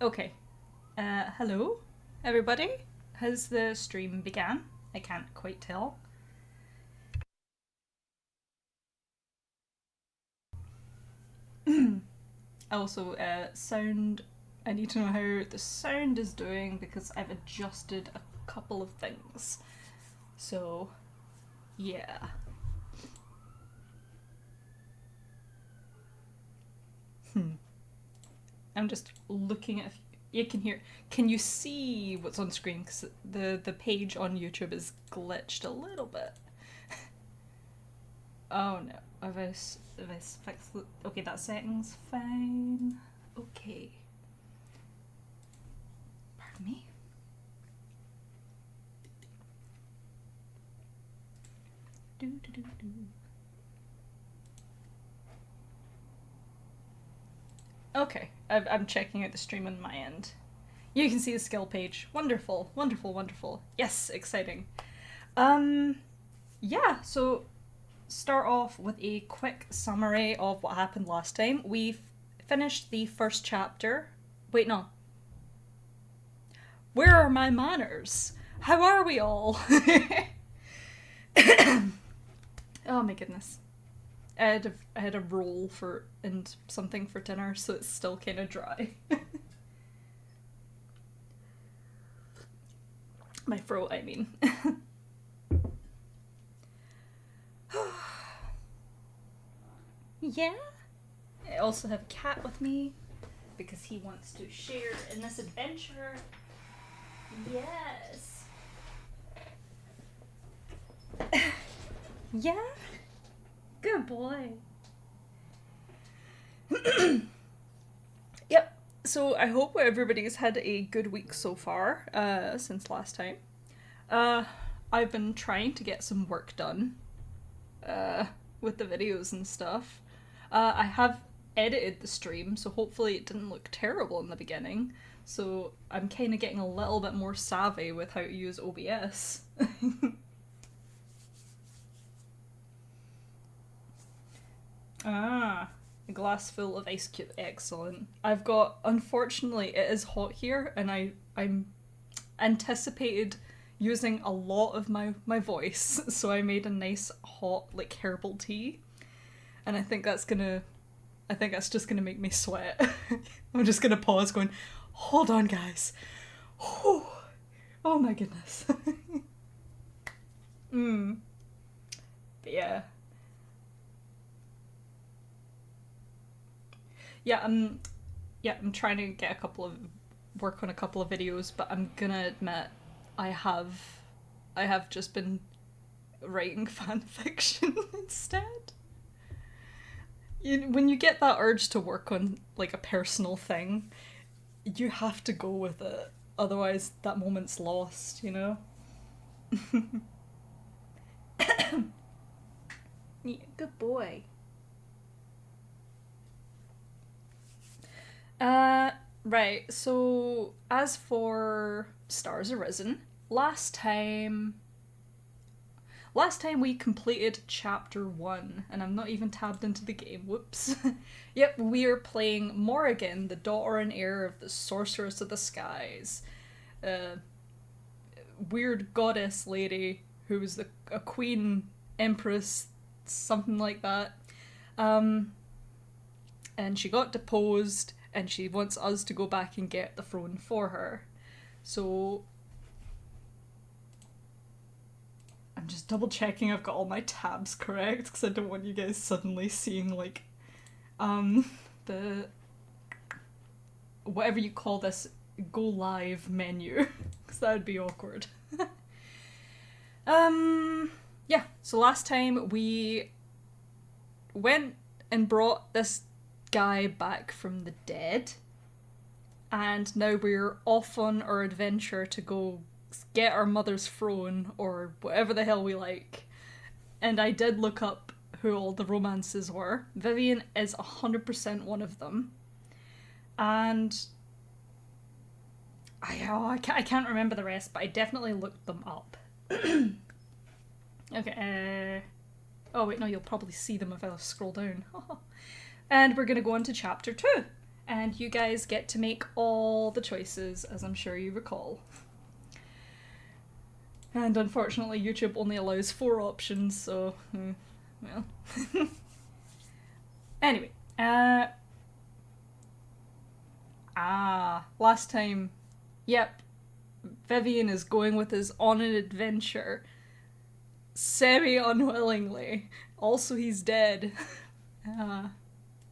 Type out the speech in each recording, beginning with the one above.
Okay. Hello, everybody. Has the stream began? I can't quite tell. Also, sound. I need to know how the sound is doing because I've adjusted a couple of things. So, yeah. I'm just looking at. You can hear. Can you see what's on screen? Because the page on YouTube is glitched a little bit. Oh no. Have I fixed the. Okay, that setting's fine. Okay. Pardon me? Do, do, do, do. Okay, I'm checking out the stream on my end. You can see the skill page. Wonderful, wonderful, wonderful. Yes, exciting. Yeah, so start off with a quick summary of what happened last time. We finished the first chapter. Wait, no. Where are my manners? How are we all? Oh my goodness. I had a roll for and something for dinner, so it's still kind of dry. My throat, I mean. Yeah. I also have a cat with me because he wants to share in this adventure. Yes. Yeah? Good boy. Yep. So I hope everybody's had a good week so far, since last time. I've been trying to get some work done, with the videos and stuff. I have edited the stream, so hopefully it didn't look terrible in the beginning. So I'm kind of getting a little bit more savvy with how to use OBS. Ah, a glass full of ice cube. Excellent. I've got. Unfortunately, it is hot here, and I'm anticipated using a lot of my voice, so I made a nice hot like herbal tea, and I think that's just gonna make me sweat. I'm just gonna pause, going, hold on, guys. Whew. Oh my goodness. Mm. But yeah. Yeah, I'm trying to get a couple of work on a couple of videos, but I'm gonna admit I have I have just been writing fan fiction instead. When you get that urge to work on like a personal thing, you have to go with it. Otherwise, that moment's lost, you know? Yeah, good boy. Uh, right. So, as for Stars Arisen, last time last time we completed chapter 1, and I'm not even tabbed into the game, whoops. Yep, we are playing Morrigan, the daughter and heir of the Sorceress of the Skies. Uh, Weird goddess lady who was a queen, empress, something like that. Um, and she got deposed, and she wants us to go back and get the throne for her. So I'm just double checking I've got all my tabs correct because I don't want you guys suddenly seeing like um the whatever you call this go live menu because that would be awkward. Yeah, so last time we went and brought this guy back from the dead, and now we're off on our adventure to go get our mother's throne or whatever the hell we like. And I did look up who all the romances were. Vivian is 100% one of them. And I can't remember the rest, but I definitely looked them up. Okay, oh wait, no, you'll probably see them if I scroll down. And we're gonna go on to chapter 2. And you guys get to make all the choices, as I'm sure you recall. And unfortunately, YouTube only allows 4 options, so, well. Anyway, last time, yep, Vivian is going with us on an adventure, semi-unwillingly. Also, he's dead. I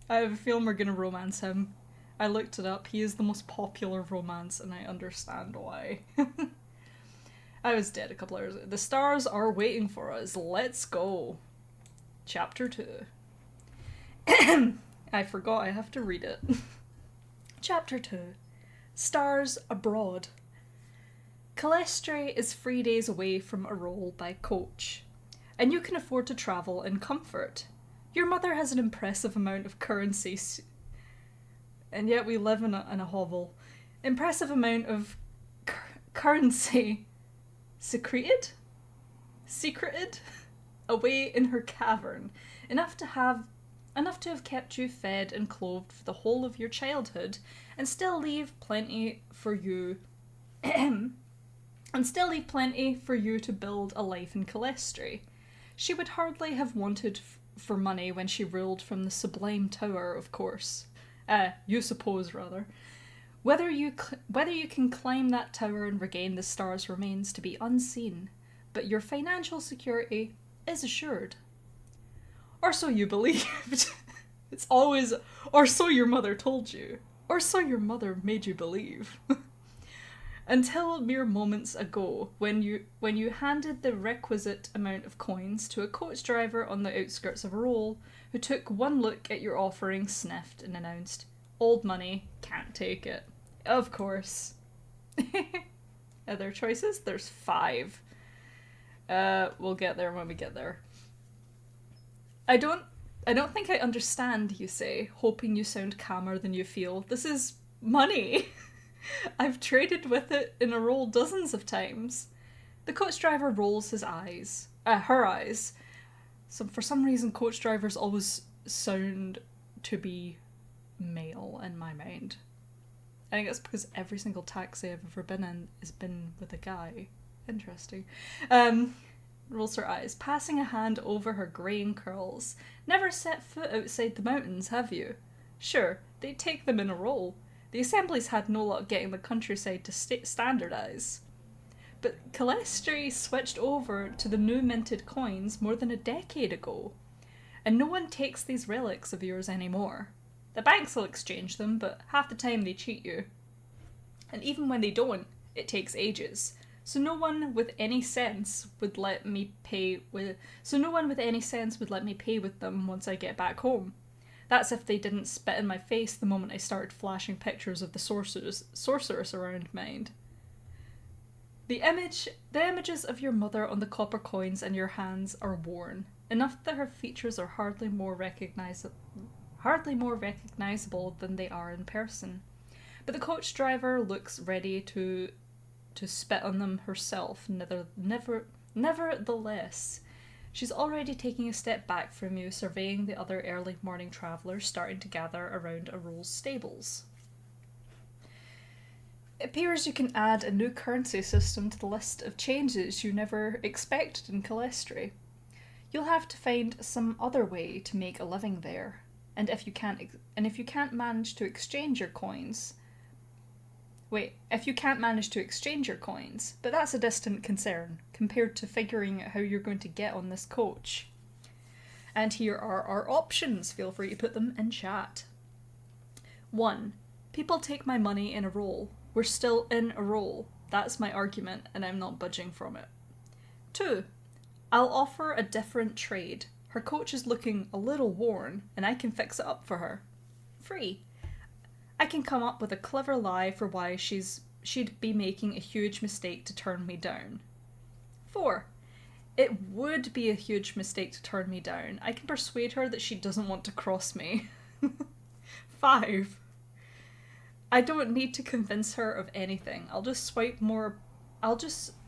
have a feeling we're gonna romance him. I looked it up, he is the most popular romance, and I understand why. I was dead a couple hours ago. The stars are waiting for us, let's go. Chapter 2. I forgot I have to read it. Chapter 2. Stars Abroad. Calestre is 3 days away from Arol by coach, and you can afford to travel in comfort. Your mother has an impressive amount of currency, and yet we live in a hovel. Impressive amount of currency secreted away in her cavern, enough to have kept you fed and clothed for the whole of your childhood, and still leave plenty for you to build a life in Calestre. She would hardly have wanted for money when she ruled from the sublime tower, of course. You suppose, rather. Whether you can climb that tower and regain the stars remains to be unseen, but your financial security is assured. Or so you believed. It's always, or so your mother told you, or so your mother made you believe. Until mere moments ago, when you handed the requisite amount of coins to a coach driver on the outskirts of Arol, who took one look at your offering, sniffed, and announced, "Old money, can't take it." Of course. Other choices? There's 5. We'll get there when we get there. I don't think I understand, you say, hoping you sound calmer than you feel. This is money. I've traded with it in Arol dozens of times. The coach driver rolls her eyes. So for some reason, coach drivers always sound to be male in my mind. I think that's because every single taxi I've ever been in has been with a guy. Interesting. Rolls her eyes, passing a hand over her greying curls. Never set foot outside the mountains, have you? Sure, they'd take them in a roll. The assemblies had no luck getting the countryside to standardise. But Calestre switched over to the new minted coins more than a decade ago, and no one takes these relics of yours anymore. The banks will exchange them, but half the time they cheat you. And even when they don't, it takes ages. So no one with any sense would let me pay with them once I get back home. That's if they didn't spit in my face the moment I started flashing pictures of the sorceress around mind. The images of your mother on the copper coins in your hands are worn, enough that her features are hardly more recognizable than they are in person. But the coach driver looks ready to spit on them herself. Nevertheless, she's already taking a step back from you, surveying the other early morning travellers starting to gather around Arol's stables. It appears you can add a new currency system to the list of changes you never expected in Calestre. You'll have to find some other way to make a living there, and if you can't manage to exchange your coins, but that's a distant concern compared to figuring out how you're going to get on this coach. And here are our options. Feel free to put them in chat. 1. People take my money in Arol. We're still in Arol. That's my argument, and I'm not budging from it. 2. I'll offer a different trade. Her coach is looking a little worn, and I can fix it up for her. 3. I can come up with a clever lie for why she'd be making a huge mistake to turn me down. 4. It would be a huge mistake to turn me down. I can persuade her that she doesn't want to cross me. 5. I don't need to convince her of anything. I'll just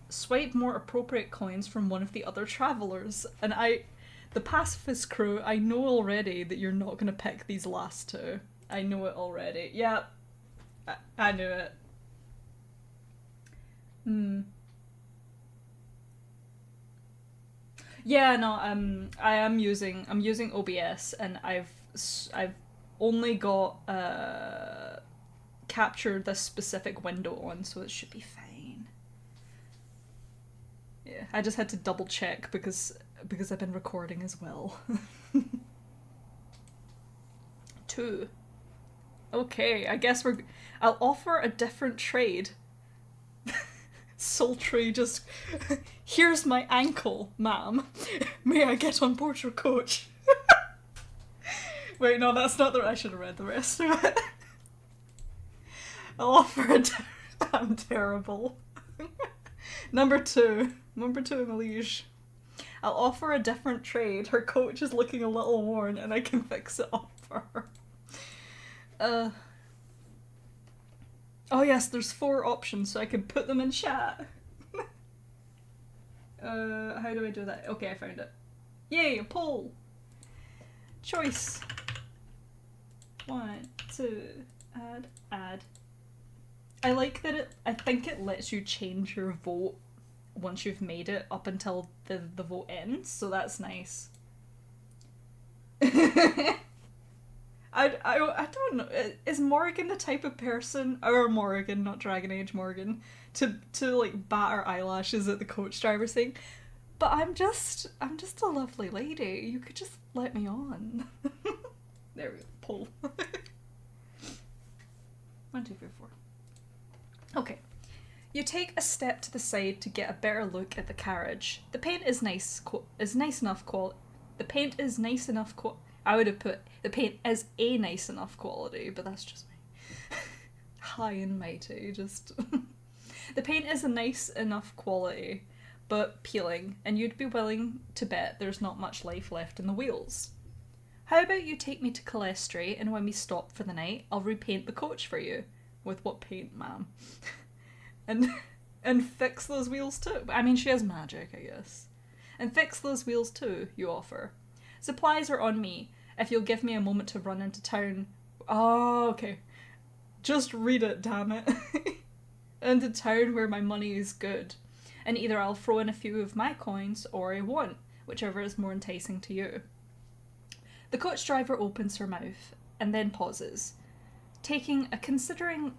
swipe more appropriate coins from one of the other travellers. And the pacifist crew, I know already that you're not going to pick these last two. I know it already. Yep. I knew it. Yeah, no, I'm using OBS, and I've only got captured this specific window on, so it should be fine. Yeah, I just had to double check because I've been recording as well. 2. Okay, I guess I'll offer a different trade. Sultry, just here's my ankle, ma'am. May I get on board your coach? Wait, no, that's not the. I should have read the rest of it. I'll offer a. I'm terrible. Number two, Malige. I'll offer a different trade. Her coach is looking a little worn, and I can fix it up for her. Oh yes, there's 4 options, so I can put them in chat. How do I do that? Okay, I found it. Yay, a poll! Choice. 1, 2, add. I like that I think it lets you change your vote once you've made it up until the vote ends, so that's nice. I don't know. Is Morgan the type of person, or Morgan, not Dragon Age Morgan, to like bat her eyelashes at the coach driver saying, "But I'm just a lovely lady. You could just let me on." There we go. Pull. 1, 2, 3, 4. Okay. You take a step to the side to get a better look at the carriage. The paint is nice enough quality. The paint is nice enough quality. I would have put the paint is a nice enough quality, but that's just me. High and mighty, just. The paint is a nice enough quality, but peeling, and you'd be willing to bet there's not much life left in the wheels. How about you take me to Calestri, and when we stop for the night, I'll repaint the coach for you. With what paint, ma'am? and fix those wheels too. I mean, she has magic, I guess. And fix those wheels too, you offer. Supplies are on me. If you'll give me a moment to run into town... Oh, okay. Just read it, damn it. Into town where my money is good. And either I'll throw in a few of my coins, or I won't, whichever is more enticing to you. The coach driver opens her mouth, and then pauses, taking a considering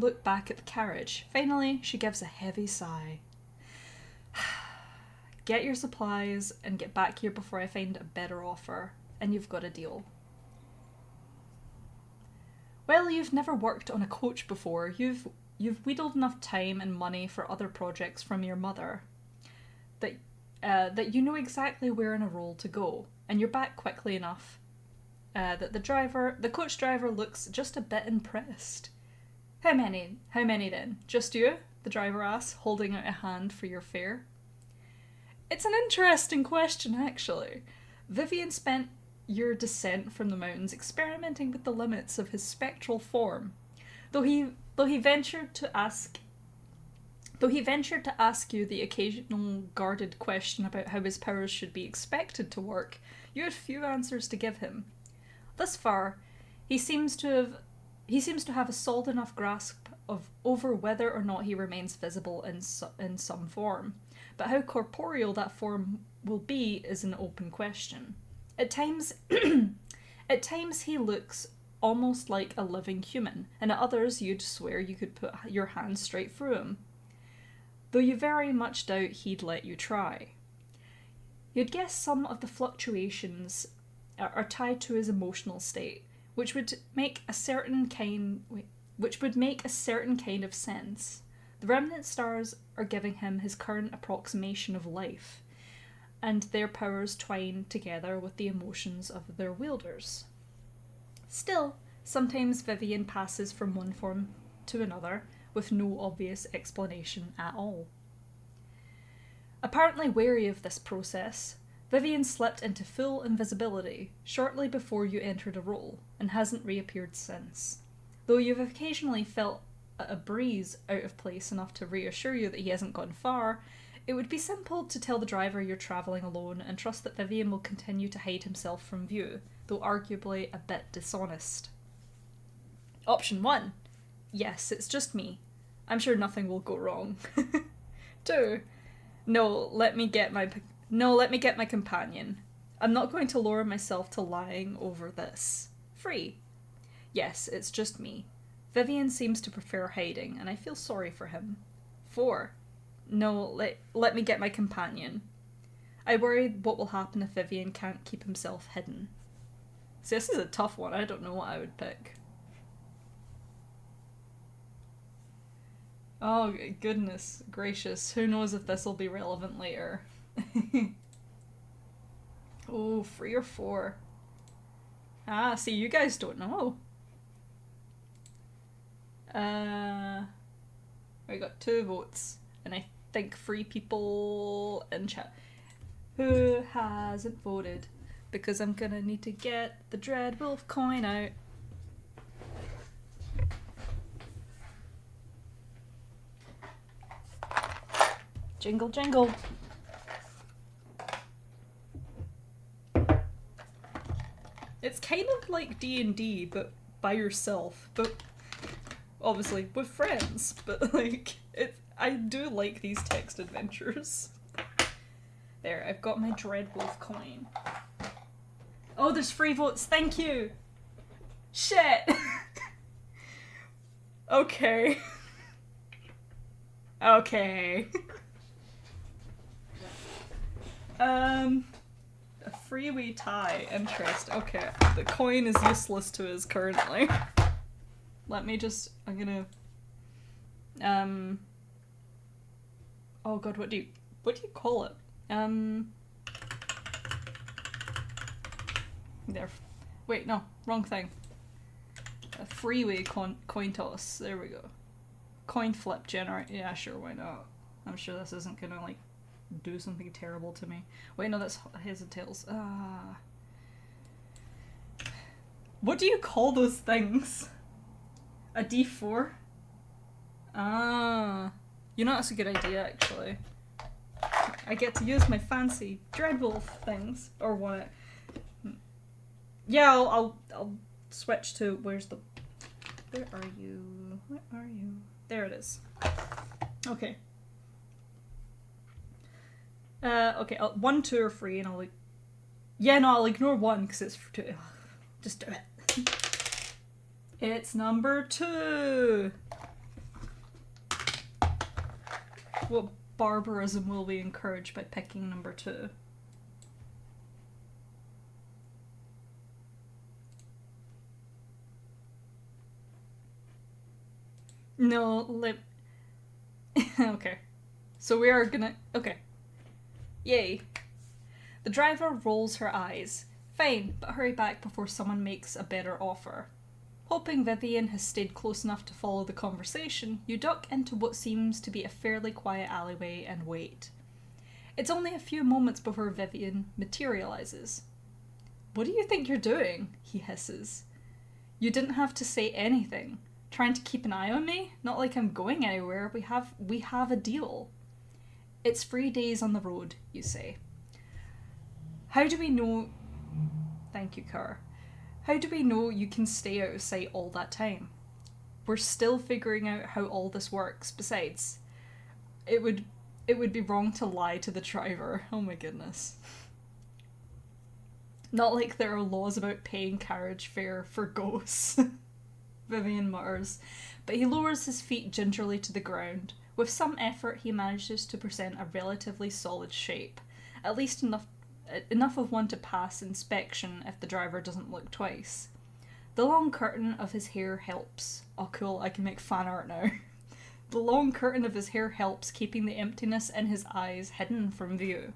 look back at the carriage. Finally, she gives a heavy sigh. Get your supplies and get back here before I find a better offer, and you've got a deal. Well, you've never worked on a coach before. You've wheedled enough time and money for other projects from your mother that you know exactly where in a role to go, and you're back quickly enough that the coach driver looks just a bit impressed. How many then? Just you? The driver asks, holding out a hand for your fare. It's an interesting question, actually. Vivian spent your descent from the mountains experimenting with the limits of his spectral form. Though he ventured to ask you the occasional guarded question about how his powers should be expected to work, you had few answers to give him. Thus far, he seems to have a solid enough grasp over whether or not he remains visible in some form. But how corporeal that form will be is an open question. At times he looks almost like a living human, and at others you'd swear you could put your hand straight through him. Though you very much doubt he'd let you try. You'd guess some of the fluctuations are tied to his emotional state, which would make a certain kind of sense. The remnant stars are giving him his current approximation of life, and their powers twine together with the emotions of their wielders. Still, sometimes Vivian passes from one form to another with no obvious explanation at all. Apparently wary of this process, Vivian slipped into full invisibility shortly before you entered a role, and hasn't reappeared since. Though you've occasionally felt a breeze out of place enough to reassure you that he hasn't gone far, it would be simple to tell the driver you're travelling alone and trust that Vivian will continue to hide himself from view, though arguably a bit dishonest. Option 1. Yes, it's just me. I'm sure nothing will go wrong. 2. No, let me get my companion. I'm not going to lower myself to lying over this. 3. Yes, it's just me. Vivian seems to prefer hiding, and I feel sorry for him. 4. No, let me get my companion. I worry what will happen if Vivian can't keep himself hidden. See, this is a tough one. I don't know what I would pick. Oh, goodness gracious. Who knows if this will be relevant later. Oh, 3 or 4. Ah, see, you guys don't know. We got 2 votes, and I think 3 people in chat. Who hasn't voted? Because I'm gonna need to get the Dreadwolf coin out. Jingle, jingle. It's kind of like D&D, but by yourself. But obviously with friends. But like, I do like these text adventures. There, I've got my Dreadwolf coin. Oh, there's 3 votes. Thank you. Shit. Okay. Okay. A freeway tie. Interest. Okay. The coin is useless to us currently. Let me just, I'm gonna, oh god, what do you call it? There. Wait, no, wrong thing. A freeway coin toss. There we go. Coin flip generate. Yeah, sure, why not? I'm sure this isn't gonna, like, do something terrible to me. Wait, no, that's heads and tails. Ah. What do you call those things? A D4? Ah. You know, that's a good idea, actually. I get to use my fancy Dreadwolf things. Or what? Yeah, I'll switch to, where are you? Where are you? There it is. Okay. Okay, 1, 2, or 3, and yeah, no, I'll ignore 1, because it's for 2. Just do it. It's number 2! What barbarism will we encourage by picking number 2? No, okay. So we are gonna... Okay. Yay. The driver rolls her eyes. Fine, but hurry back before someone makes a better offer. Hoping Vivian has stayed close enough to follow the conversation, you duck into what seems to be a fairly quiet alleyway and wait. It's only a few moments before Vivian materializes. What do you think you're doing? He hisses. You didn't have to say anything. Trying to keep an eye on me? Not like I'm going anywhere. We have a deal. It's 3 days on the road, you say. How do we know... Thank you, Car. How do we know you can stay out of sight all that time? We're still figuring out how all this works. Besides, it would be wrong to lie to the driver. Oh my goodness. Not like there are laws about paying carriage fare for ghosts. Vivian mutters, but he lowers his feet gingerly to the ground. With some effort, he manages to present a relatively solid shape, at least enough of one to pass inspection if the driver doesn't look twice. The long curtain of his hair helps. Oh cool, I can make fan art now. The long curtain of his hair helps, keeping the emptiness in his eyes hidden from view.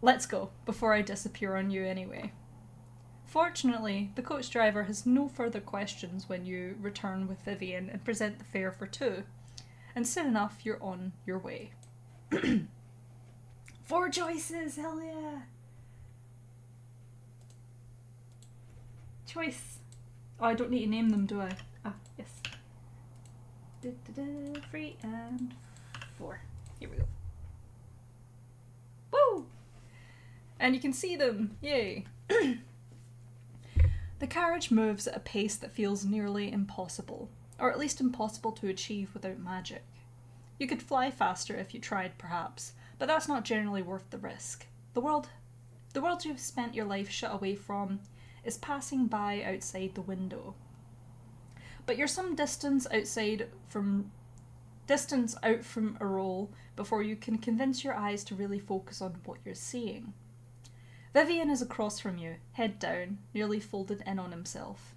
Let's go, before I disappear on you anyway. Fortunately, the coach driver has no further questions when you return with Vivian and present the fare for 2. And soon enough, you're on your way. 4 choices, hell yeah! Choice. Oh, I don't need to name them, do I? Ah, yes. 3 and 4. Here we go. Woo! And you can see them. Yay! The carriage moves at a pace that feels nearly impossible, or at least impossible to achieve without magic. You could fly faster if you tried, perhaps, but that's not generally worth the risk. The world you've spent your life shut away from is passing by outside the window. But you're some distance out from a roll before you can convince your eyes to really focus on what you're seeing. Vivian is across from you, head down, nearly folded in on himself.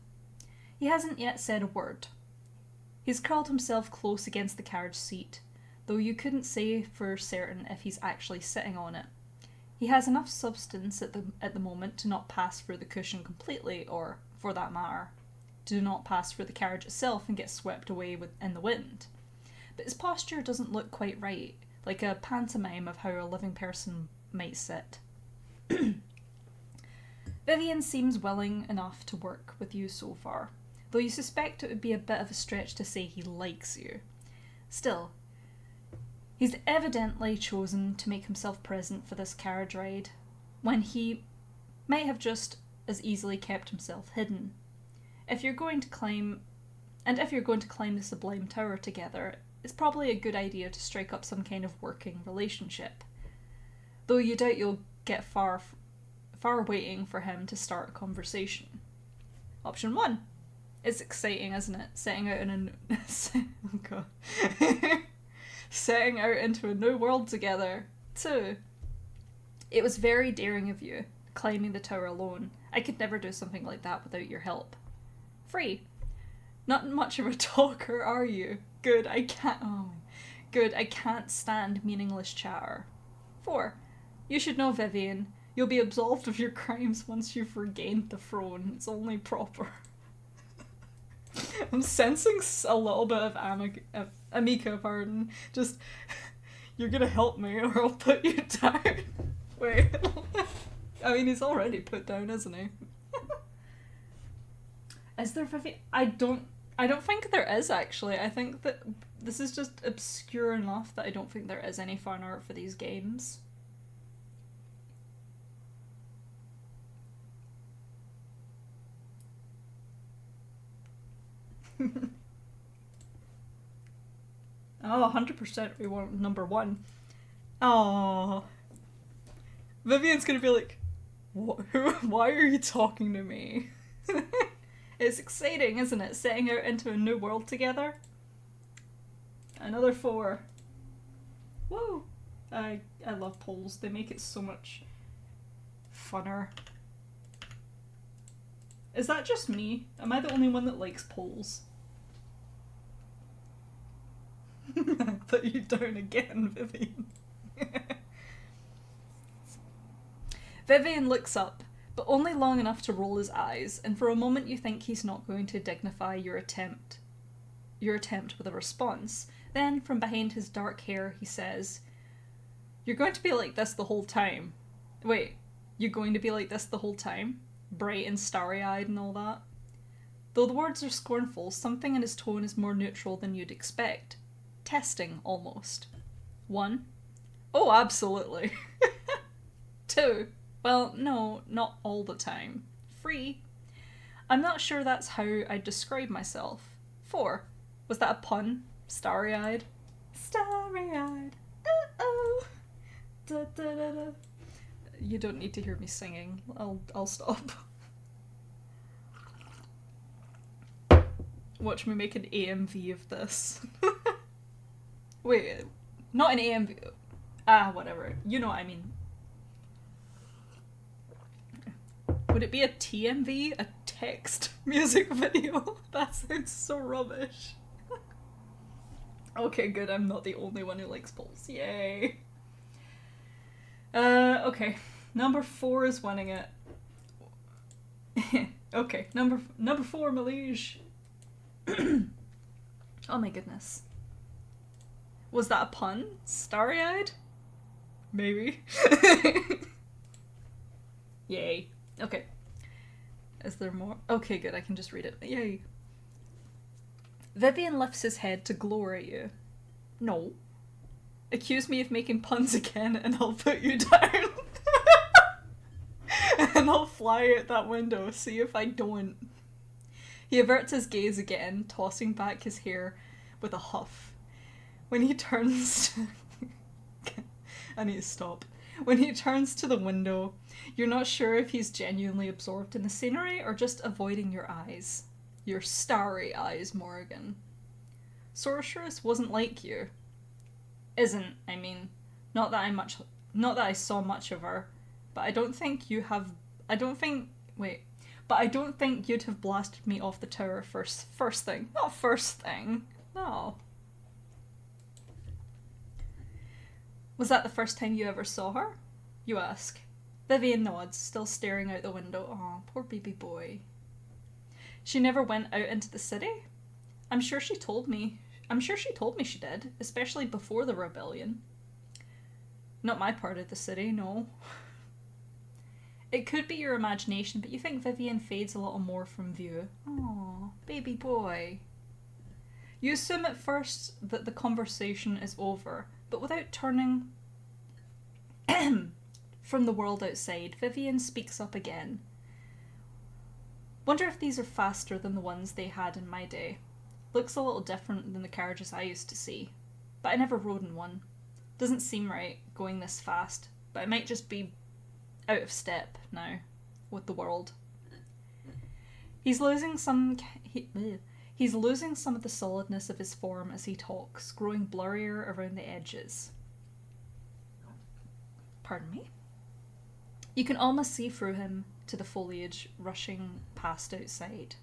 He hasn't yet said a word. He's curled himself close against the carriage seat, though you couldn't say for certain if he's actually sitting on it. He has enough substance at the moment to not pass through the cushion completely, or, for that matter, to not pass through the carriage itself and get swept away in the wind. But his posture doesn't look quite right, like a pantomime of how a living person might sit. Vivian seems willing enough to work with you so far, though you suspect it would be a bit of a stretch to say he likes you. Still, he's evidently chosen to make himself present for this carriage ride, when he might have just as easily kept himself hidden. If you're going to climb the Sublime Tower together, it's probably a good idea to strike up some kind of working relationship. Though you doubt you'll get far waiting for him to start a conversation. Option 1. It's exciting, isn't it? Setting out into a new world together. 2. It was very daring of you, climbing the tower alone. I could never do something like that without your help. 3. Not much of a talker, are you? Good, I can't stand meaningless chatter. 4. You should know, Vivian, you'll be absolved of your crimes once you've regained the throne. It's only proper. I'm sensing a little bit of Amika, pardon. Just, you're gonna help me or I'll put you down. Wait. I mean, he's already put down, isn't he? Is there Vivian? I don't think there is, actually. I think that this is just obscure enough that I don't think there is any fan art for these games. Oh, 100% we want number 1. Oh, Vivian's gonna be like, why are you talking to me? It's exciting, isn't it? Setting out into a new world together. Another 4. Whoa! I love polls. They make it so much funner. Is that just me? Am I the only one that likes polls? I put you down again, Vivian. Vivian looks up, but only long enough to roll his eyes, and for a moment you think he's not going to dignify your attempt with a response. Then, from behind his dark hair, he says, "You're going to be like this the whole time." Wait, you're going to be like this the whole time? Bright and starry-eyed and all that? Though the words are scornful, something in his tone is more neutral than you'd expect. Testing, almost. 1. Oh, absolutely. 2. Well, no, not all the time. 3. I'm not sure that's how I'd describe myself. 4. Was that a pun? Starry-eyed? Starry-eyed. Uh-oh. Da, da, da, da. You don't need to hear me singing. I'll stop. Watch me make an AMV of this. Wait, not an AMV. Whatever. You know what I mean. Would it be a TMV? A text music video? That sounds so rubbish. Okay, good. I'm not the only one who likes polls. Yay. Okay. Number 4 is winning it. Okay, number 4, Malige. Oh my goodness. Was that a pun? Starry-eyed? Maybe. Yay. Okay. Is there more? Okay, good. I can just read it. Yay. Vivian lifts his head to glower at you. No. Accuse me of making puns again and I'll put you down. And and I'll fly out that window, see if I don't. He averts his gaze again, tossing back his hair with a huff. When he turns I need to stop. When he turns to the window, you're not sure if he's genuinely absorbed in the scenery or just avoiding your eyes. Your starry eyes, Morgan. Sorceress wasn't like you. Isn't, I mean. Not that I saw much of her, but I don't think you'd have blasted me off the tower first thing. Not first thing. No. Was that the first time you ever saw her? You ask. Vivian nods, still staring out the window. Aw, poor baby boy. She never went out into the city? I'm sure she told me she did, especially before the rebellion. Not my part of the city, no. It could be your imagination, but you think Vivian fades a little more from view. Aw, baby boy. You assume at first that the conversation is over, but without turning from the world outside, Vivian speaks up again. Wonder if these are faster than the ones they had in my day. Looks a little different than the carriages I used to see, but I never rode in one. Doesn't seem right, going this fast, but it might just be out of step now with the world. He's losing some of the solidness of his form as he talks, growing blurrier around the edges. Pardon me? You can almost see through him to the foliage rushing past outside.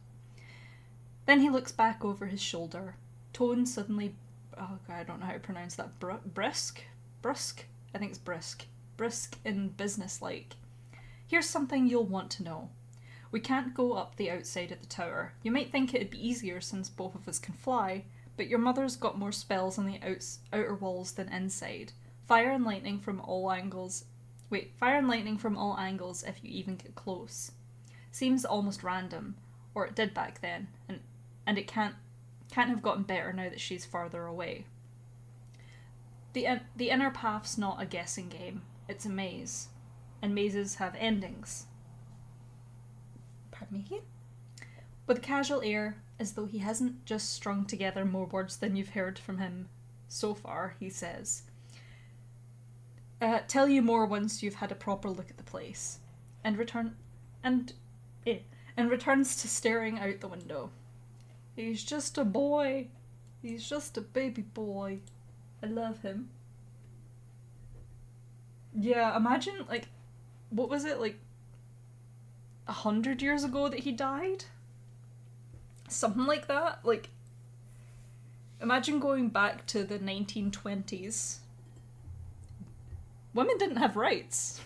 Then he looks back over his shoulder, tone suddenly, oh god, I don't know how to pronounce that, brusque? I think it's brisk and businesslike. Here's something you'll want to know. We can't go up the outside of the tower. You might think it'd be easier since both of us can fly, but your mother's got more spells on the outer walls than inside. Fire and lightning from all angles if you even get close. Seems almost random, or it did back then, and it can't have gotten better now that she's farther away. The inner path's not a guessing game, it's a maze, and mazes have endings. Pardon me? With a casual air, as though he hasn't just strung together more words than you've heard from him so far, he says, tell you more once you've had a proper look at the place, and returns to staring out the window. He's just a boy. He's just a baby boy. I love him. Yeah, imagine, like, what was it, like, 100 years ago that he died? Something like that. Like, imagine going back to the 1920s. Women didn't have rights.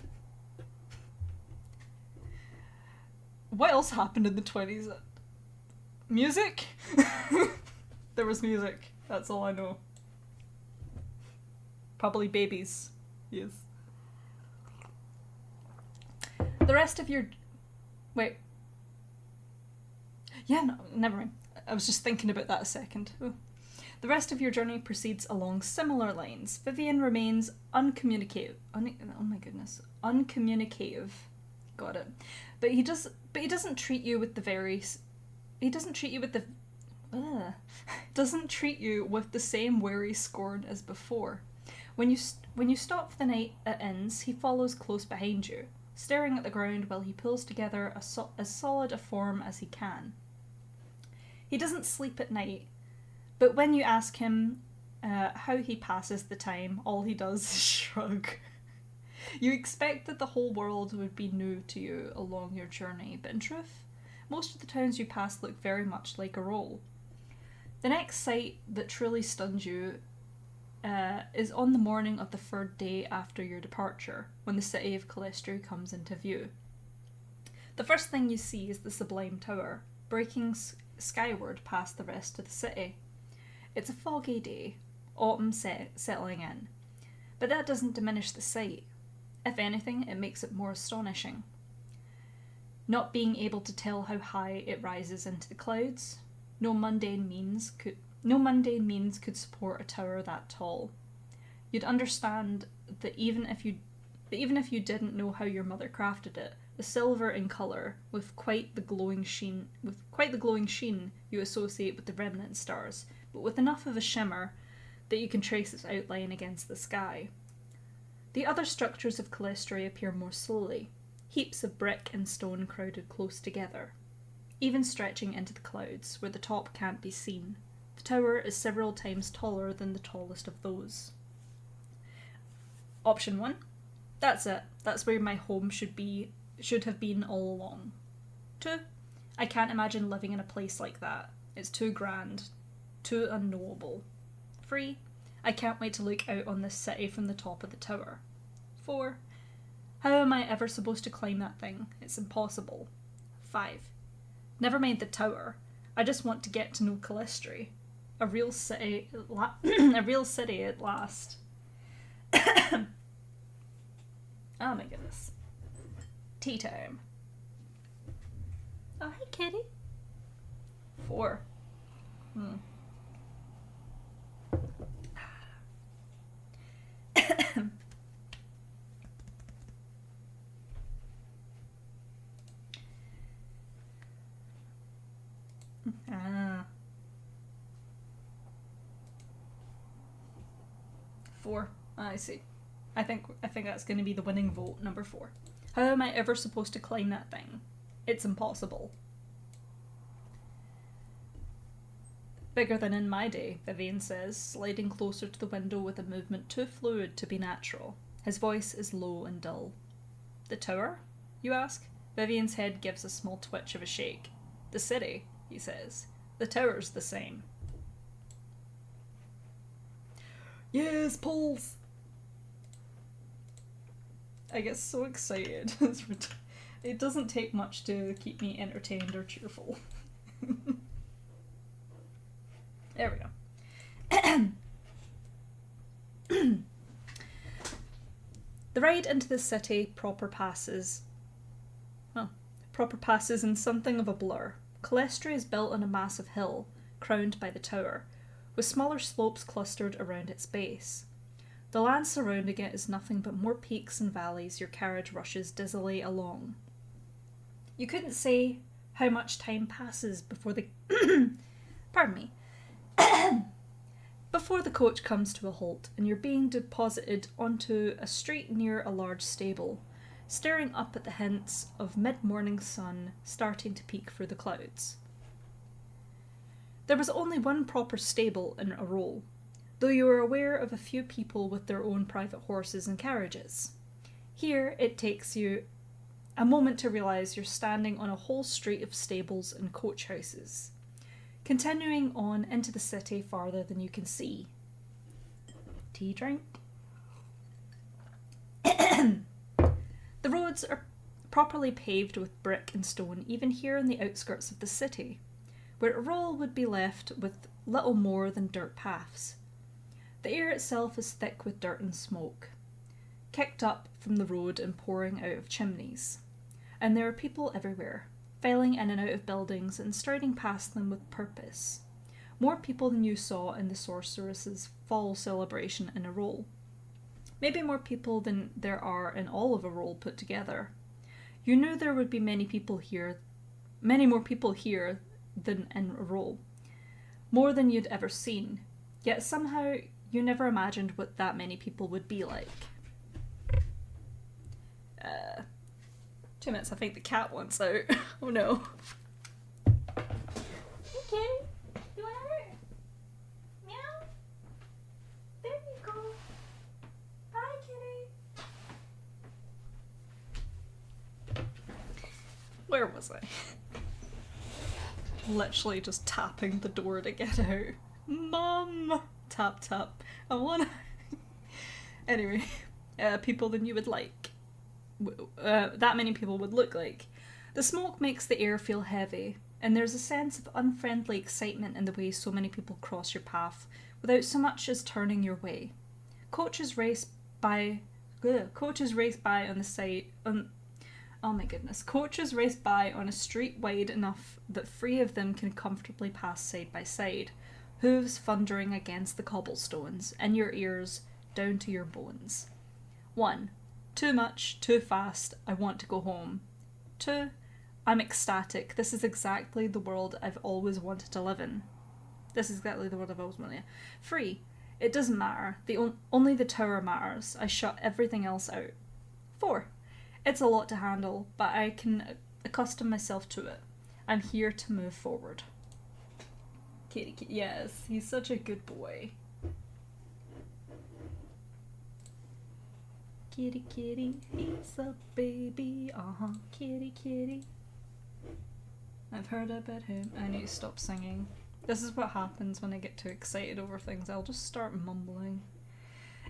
What else happened in the 20s? Music? There was music. That's all I know. Probably babies. Yes. The rest of your... Wait. Yeah, no, never mind. I was just thinking about that a second. Ooh. The rest of your journey proceeds along similar lines. Vivian remains uncommunicative. Uncommunicative. Got it. But he doesn't treat you with the doesn't treat you with the same wary scorn as before. When you stop for the night at inns, he follows close behind you, staring at the ground while he pulls together as solid a form as he can. He doesn't sleep at night, but when you ask him how he passes the time, all he does is shrug. You expect that the whole world would be new to you along your journey, but in truth, most of the towns you pass look very much like a roll. The next sight that truly stuns you is on the morning of the third day after your departure, when the city of Calistria comes into view. The first thing you see is the Sublime Tower, breaking skyward past the rest of the city. It's a foggy day, autumn settling in, but that doesn't diminish the sight. If anything, it makes it more astonishing. Not being able to tell how high it rises into the clouds, no mundane means could support a tower that tall. You'd understand that even if you didn't know how your mother crafted it, a silver in colour, with quite the glowing sheen you associate with the remnant stars, but with enough of a shimmer that you can trace its outline against the sky. The other structures of Calistri appear more slowly, heaps of brick and stone crowded close together, even stretching into the clouds, where the top can't be seen. The tower is several times taller than the tallest of those. Option 1. That's it. That's where my home should have been all along. 2. I can't imagine living in a place like that. It's too grand, too unknowable. 3. I can't wait to look out on this city from the top of the tower. 4. How am I ever supposed to climb that thing? It's impossible. 5. Never mind the tower. I just want to get to know Calistri. A real city at last. Oh my goodness. Tea time. Oh, hey kitty. 4. Ah. 4. I see. I think that's going to be the winning vote, number 4. How am I ever supposed to climb that thing? It's impossible. Bigger than in my day, Vivian says, sliding closer to the window with a movement too fluid to be natural. His voice is low and dull. The tower? You ask? Vivian's head gives a small twitch of a shake. The city, he says. The tower's the same. Yes, Pulse! I get so excited. It doesn't take much to keep me entertained or cheerful. There we go. The ride into the city proper passes in something of a blur. Calistri is built on a massive hill, crowned by the tower, with smaller slopes clustered around its base. The land surrounding it is nothing but more peaks and valleys your carriage rushes dizzily along. You couldn't say how much time passes before the before the coach comes to a halt and you're being deposited onto a street near a large stable, staring up at the hints of mid-morning sun starting to peek through the clouds. There was only one proper stable in Arisen, though you were aware of a few people with their own private horses and carriages. Here, it takes you a moment to realise you're standing on a whole street of stables and coach houses, continuing on into the city farther than you can see. Tea drink? The roads are properly paved with brick and stone, even here in the outskirts of the city, where Arisen would be left with little more than dirt paths. The air itself is thick with dirt and smoke, kicked up from the road and pouring out of chimneys. And there are people everywhere, filing in and out of buildings and striding past them with purpose. More people than you saw in the sorceress's fall celebration in Arisen. Maybe more people than there are in all of Arisen put together. You knew there would be many more people here than in Arisen. More than you'd ever seen. Yet somehow you never imagined what that many people would be like. 2 minutes, I think the cat wants out. Oh no. Hey kitty, you want her? Meow? There you go. Bye kitty. Where was I? Literally just tapping the door to get out. Mum! Tap tap. I wanna... Anyway, people than you would like. That many people would look like. The smoke makes the air feel heavy, and there's a sense of unfriendly excitement in the way so many people cross your path without so much as turning your way. Coaches race by on the side. Oh my goodness. Coaches race by on a street wide enough that 3 of them can comfortably pass side by side, hooves thundering against the cobblestones, in your ears, down to your bones. 1. Too much, too fast, I want to go home. 2. I'm ecstatic. This is exactly the world I've always wanted to live in. This is exactly the world I've always wanted. 3. It doesn't matter. Only the tower matters. I shut everything else out. 4. It's a lot to handle, but I can accustom myself to it. I'm here to move forward. Kitty, kitty. Yes, he's such a good boy. Kitty, kitty, he's a baby. Kitty, kitty. I've heard about him. I need to stop singing. This is what happens when I get too excited over things. I'll just start mumbling.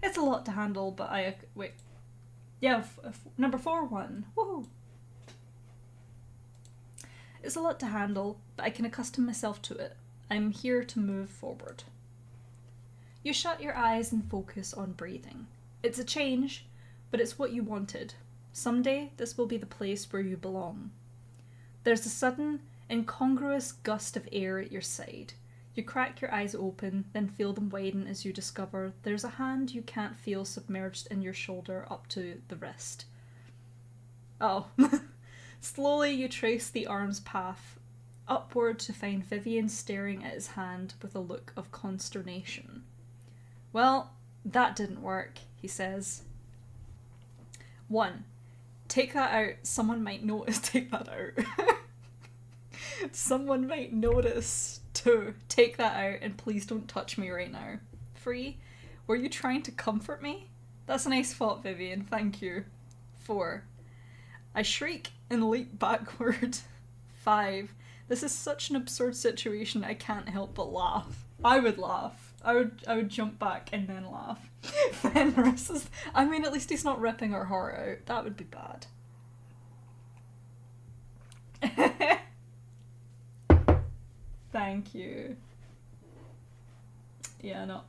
It's a lot to handle, but wait. Yeah, number 4-1. Woohoo! It's a lot to handle, but I can accustom myself to it. I'm here to move forward. You shut your eyes and focus on breathing. It's a change, but it's what you wanted. Someday, this will be the place where you belong. There's a sudden, incongruous gust of air at your side. You crack your eyes open, then feel them widen as you discover there's a hand you can't feel submerged in your shoulder up to the wrist. Oh. Slowly you trace the arm's path upward to find Vivian staring at his hand with a look of consternation. Well, that didn't work, he says. 1. Take that out. Someone might notice. Take that out. Someone might notice. 2. Take that out and please don't touch me right now. 3. Were you trying to comfort me? That's a nice thought, Vivian. Thank you. 4. I shriek and leap backward. 5. This is such an absurd situation I can't help but laugh. I would laugh. I would jump back and then laugh. Fenris I mean, at least he's not ripping her heart out. That would be bad. Thank you. Yeah, no.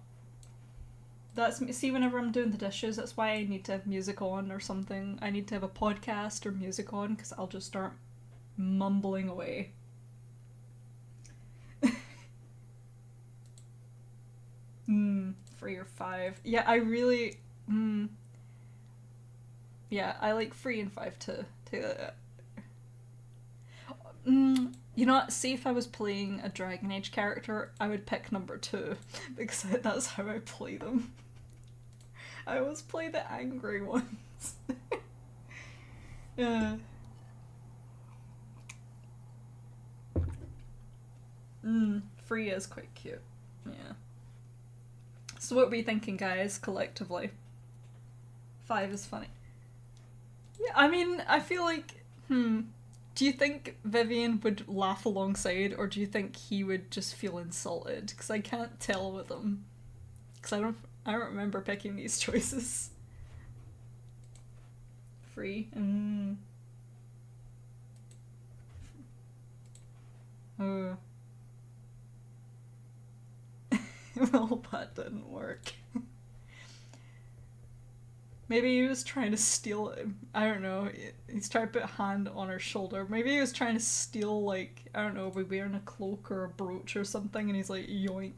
That's me. See, whenever I'm doing the dishes, that's why I need to have music on or something. I need to have a podcast or music on, because I'll just start mumbling away. 3 or 5. Yeah, I really... Yeah, I like 3 and 5 to you know what, see if I was playing a Dragon Age character, I would pick number 2, because that's how I play them. I always play the angry ones. Yeah. 3 is quite cute. Yeah. So what were you thinking, guys, collectively? 5 is funny. Yeah, I mean, I feel like, do you think Vivian would laugh alongside, or do you think he would just feel insulted? Because I can't tell with him. Because I don't remember picking these choices. 3. Oh. Well, that didn't work. Maybe he was trying to steal it. I don't know. He's trying to put a hand on her shoulder. Maybe he was trying to steal, like, I don't know, we're wearing a cloak or a brooch or something, and he's like, yoink.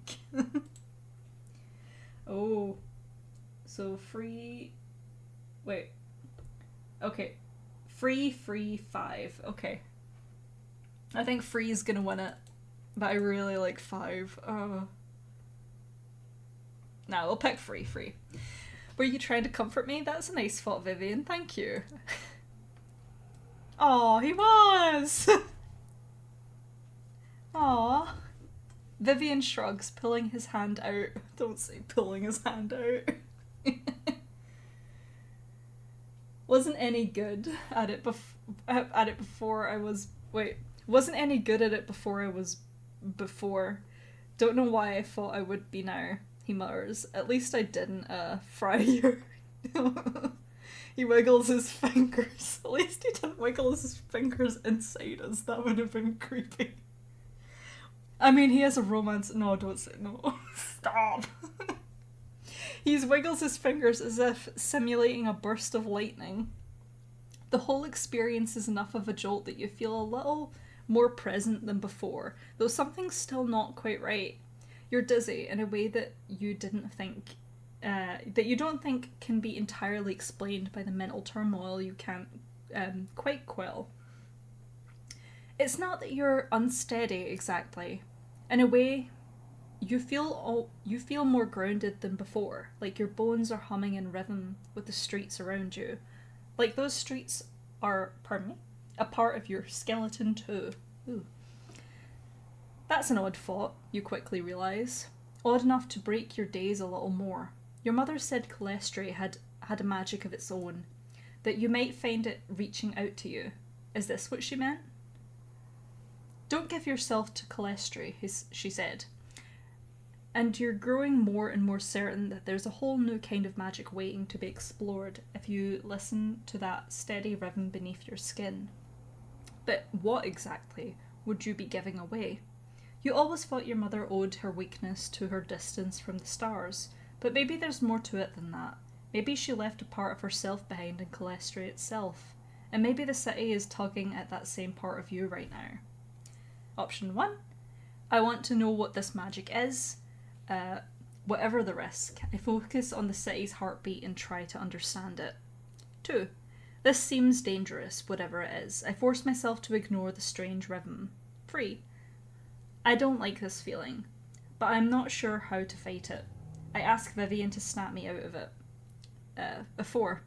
Oh. So 3... Wait. Okay. 3, 3, 5. Okay. I think 3 is gonna win it. But I really like 5. Nah, we'll pick 3, 3. Were you trying to comfort me? That's a nice thought, Vivian. Thank you. Oh, he was! Aw. Vivian shrugs, pulling his hand out. Don't say pulling his hand out. Wasn't any good at it before I was... Wait. Wasn't any good at it before I was... Before. Don't know why I thought I would be now. He mutters. At least I didn't, fry you. He wiggles his fingers. At least he didn't wiggle his fingers inside us. That would have been creepy. I mean, he has a romance. No, don't say no. Stop. He wiggles his fingers as if simulating a burst of lightning. The whole experience is enough of a jolt that you feel a little more present than before, though something's still not quite right. You're dizzy in a way that you don't think can be entirely explained by the mental turmoil you can't quite quell. It's not that you're unsteady exactly. In a way, you feel more grounded than before, like your bones are humming in rhythm with the streets around you. Like those streets are, pardon me, a part of your skeleton too. Ooh. That's an odd thought, you quickly realise. Odd enough to break your days a little more. Your mother said cholesterol had a magic of its own, that you might find it reaching out to you. Is this what she meant? Don't give yourself to cholesterol, she said. And you're growing more and more certain that there's a whole new kind of magic waiting to be explored if you listen to that steady rhythm beneath your skin. But what exactly would you be giving away? You always thought your mother owed her weakness to her distance from the stars, but maybe there's more to it than that. Maybe she left a part of herself behind in cholesterol itself, and maybe the city is tugging at that same part of you right now. Option 1. I want to know what this magic is. Whatever the risk, I focus on the city's heartbeat and try to understand it. 2. This seems dangerous, whatever it is. I force myself to ignore the strange rhythm. 3. I don't like this feeling, but I'm not sure how to fight it. I ask Vivian to snap me out of it. 4.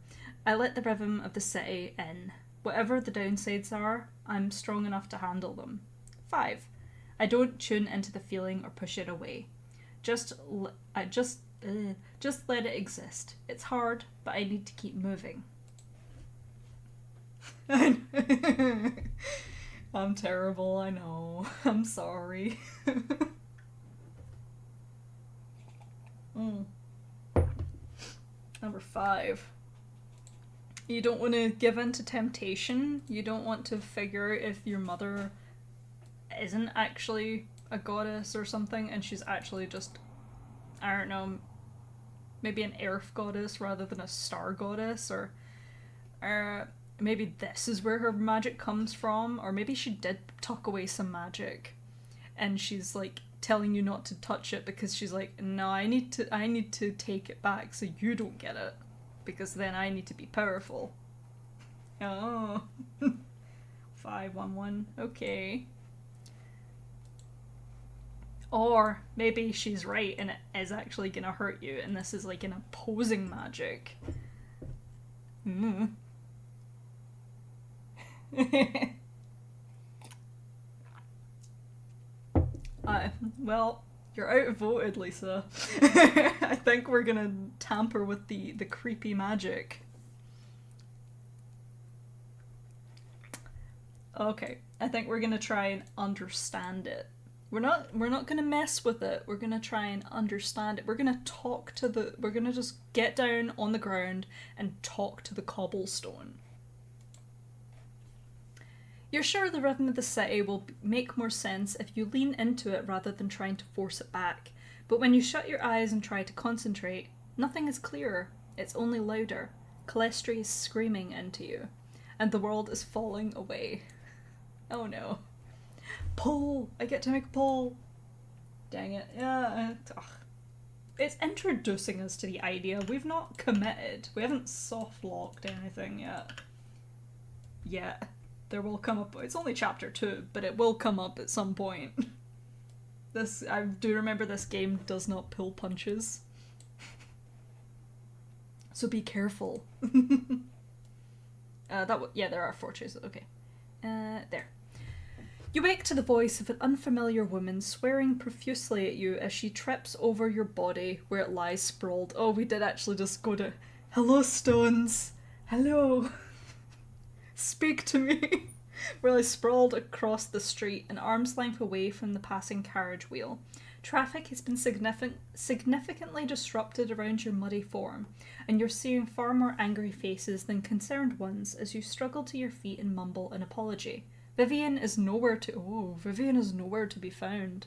I let the rhythm of the city in. Whatever the downsides are, I'm strong enough to handle them. 5. I don't tune into the feeling or push it away. Just let it exist. It's hard, but I need to keep moving. I'm terrible, I know. I'm sorry. Number 5. You don't want to give in to temptation. You don't want to figure if your mother isn't actually a goddess or something and she's actually just, I don't know, maybe an earth goddess rather than a star goddess, or maybe this is where her magic comes from, or maybe she did tuck away some magic and she's like telling you not to touch it because she's like, no, I need to take it back so you don't get it, because then I need to be powerful. Oh. 511. Okay. Or maybe she's right and it is actually gonna hurt you and this is like an opposing magic. Well, you're outvoted, Lisa. I think we're gonna tamper with the creepy magic. Okay, I think we're gonna try and understand it. We're not gonna mess with it. We're gonna try and understand it. We're gonna just get down on the ground and talk to the cobblestone. You're sure the rhythm of the city will make more sense if you lean into it rather than trying to force it back. But when you shut your eyes and try to concentrate, nothing is clearer. It's only louder. Cholesterol is screaming into you, and the world is falling away. Oh no. Pull! I get to make a pull! Dang it. Yeah. It's introducing us to the idea. We've not committed. We haven't soft locked anything yet. Yet. There will come up. It's only chapter 2, but it will come up at some point. I do remember this game does not pull punches. So be careful. There are 4 choices. Okay. There. You wake to the voice of an unfamiliar woman swearing profusely at you as she trips over your body where it lies sprawled. Oh, we did actually just go to, hello, stones. Hello. Speak to me. Where I sprawled across the street, an arm's length away from the passing carriage wheel. Traffic has been significantly disrupted around your muddy form, and you're seeing far more angry faces than concerned ones as you struggle to your feet and mumble an apology. Vivian is nowhere to be found.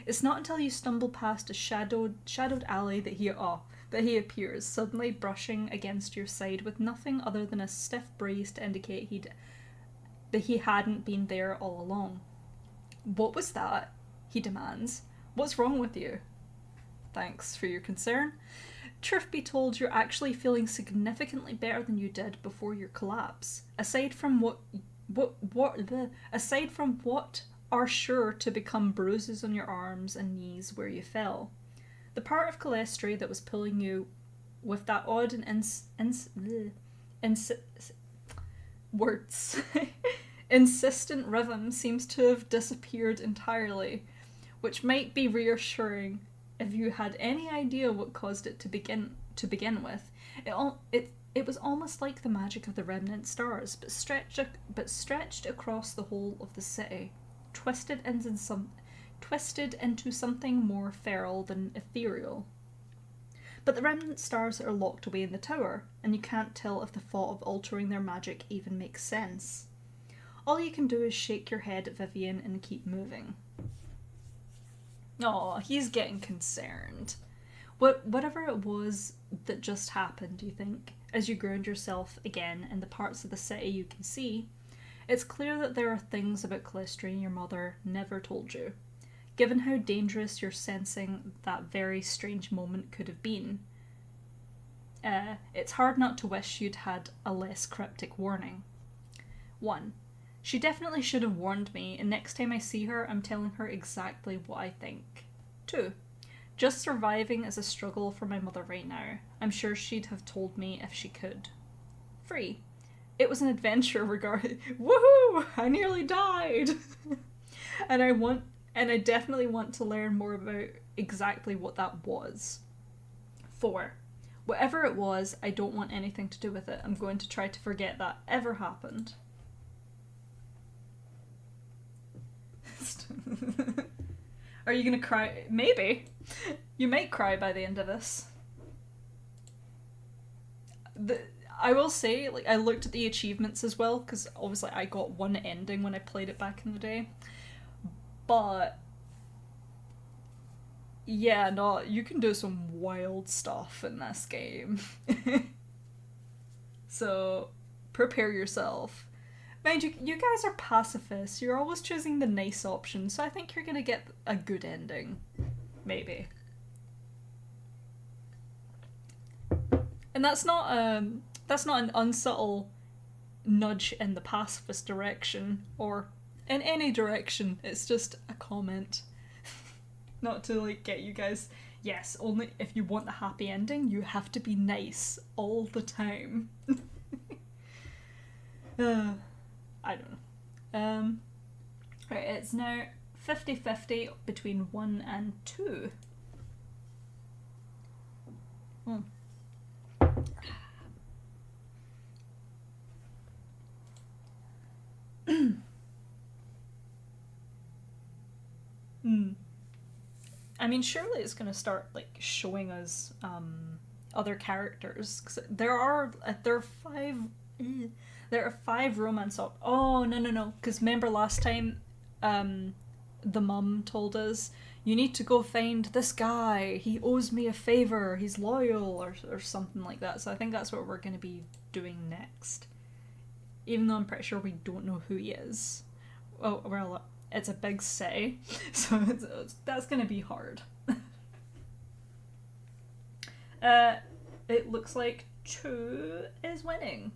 It's not until you stumble past a shadowed alley that he appears, suddenly brushing against your side with nothing other than a stiff breeze to indicate that he hadn't been there all along. What was that? He demands. What's wrong with you? Thanks for your concern. Truth be told, you're actually feeling significantly better than you did before your collapse. Aside from what aside from what are sure to become bruises on your arms and knees where you fell. The part of Calestri that was pulling you with that odd and words insistent rhythm seems to have disappeared entirely, which might be reassuring if you had any idea what caused it to begin with. It was almost like the magic of the remnant stars, but stretched across the whole of the city, twisted into something more feral than ethereal. But the remnant stars are locked away in the tower, and you can't tell if the thought of altering their magic even makes sense. All you can do is shake your head at Vivian and keep moving. Oh, he's getting concerned. Whatever it was that just happened, do you think, as you ground yourself again in the parts of the city you can see, it's clear that there are things about Calestri and your mother never told you. Given how dangerous you're sensing that very strange moment could have been, it's hard not to wish you'd had a less cryptic warning. 1. She definitely should have warned me, and next time I see her, I'm telling her exactly what I think. 2. Just surviving is a struggle for my mother right now. I'm sure she'd have told me if she could. 3. It was an adventure regarding... Woohoo! I nearly died! and I definitely want to learn more about exactly what that was. 4. Whatever it was, I don't want anything to do with it. I'm going to try to forget that ever happened. Are you gonna cry? Maybe. You might cry by the end of this. I will say, like, I looked at the achievements as well, because obviously I got one ending when I played it back in the day. But yeah, no, you can do some wild stuff in this game. So prepare yourself. Mind you, you guys are pacifists. You're always choosing the nice option, so I think you're gonna get a good ending. Maybe. And that's not an unsubtle nudge in the pacifist direction, or in any direction. It's just a comment. Not to, like, get you guys... Yes, only if you want the happy ending, you have to be nice all the time. I don't know. Right, it's now 50-50 between 1 and 2. Hmm. I mean, surely it's going to start, like, showing us other characters, because there are 5 romance oh, no, because remember last time the mum told us, you need to go find this guy, he owes me a favour, he's loyal, or something like that. So I think that's what we're going to be doing next, even though I'm pretty sure we don't know who he is. Oh, well, it's a big city, so that's going to be hard. It looks like 2 is winning.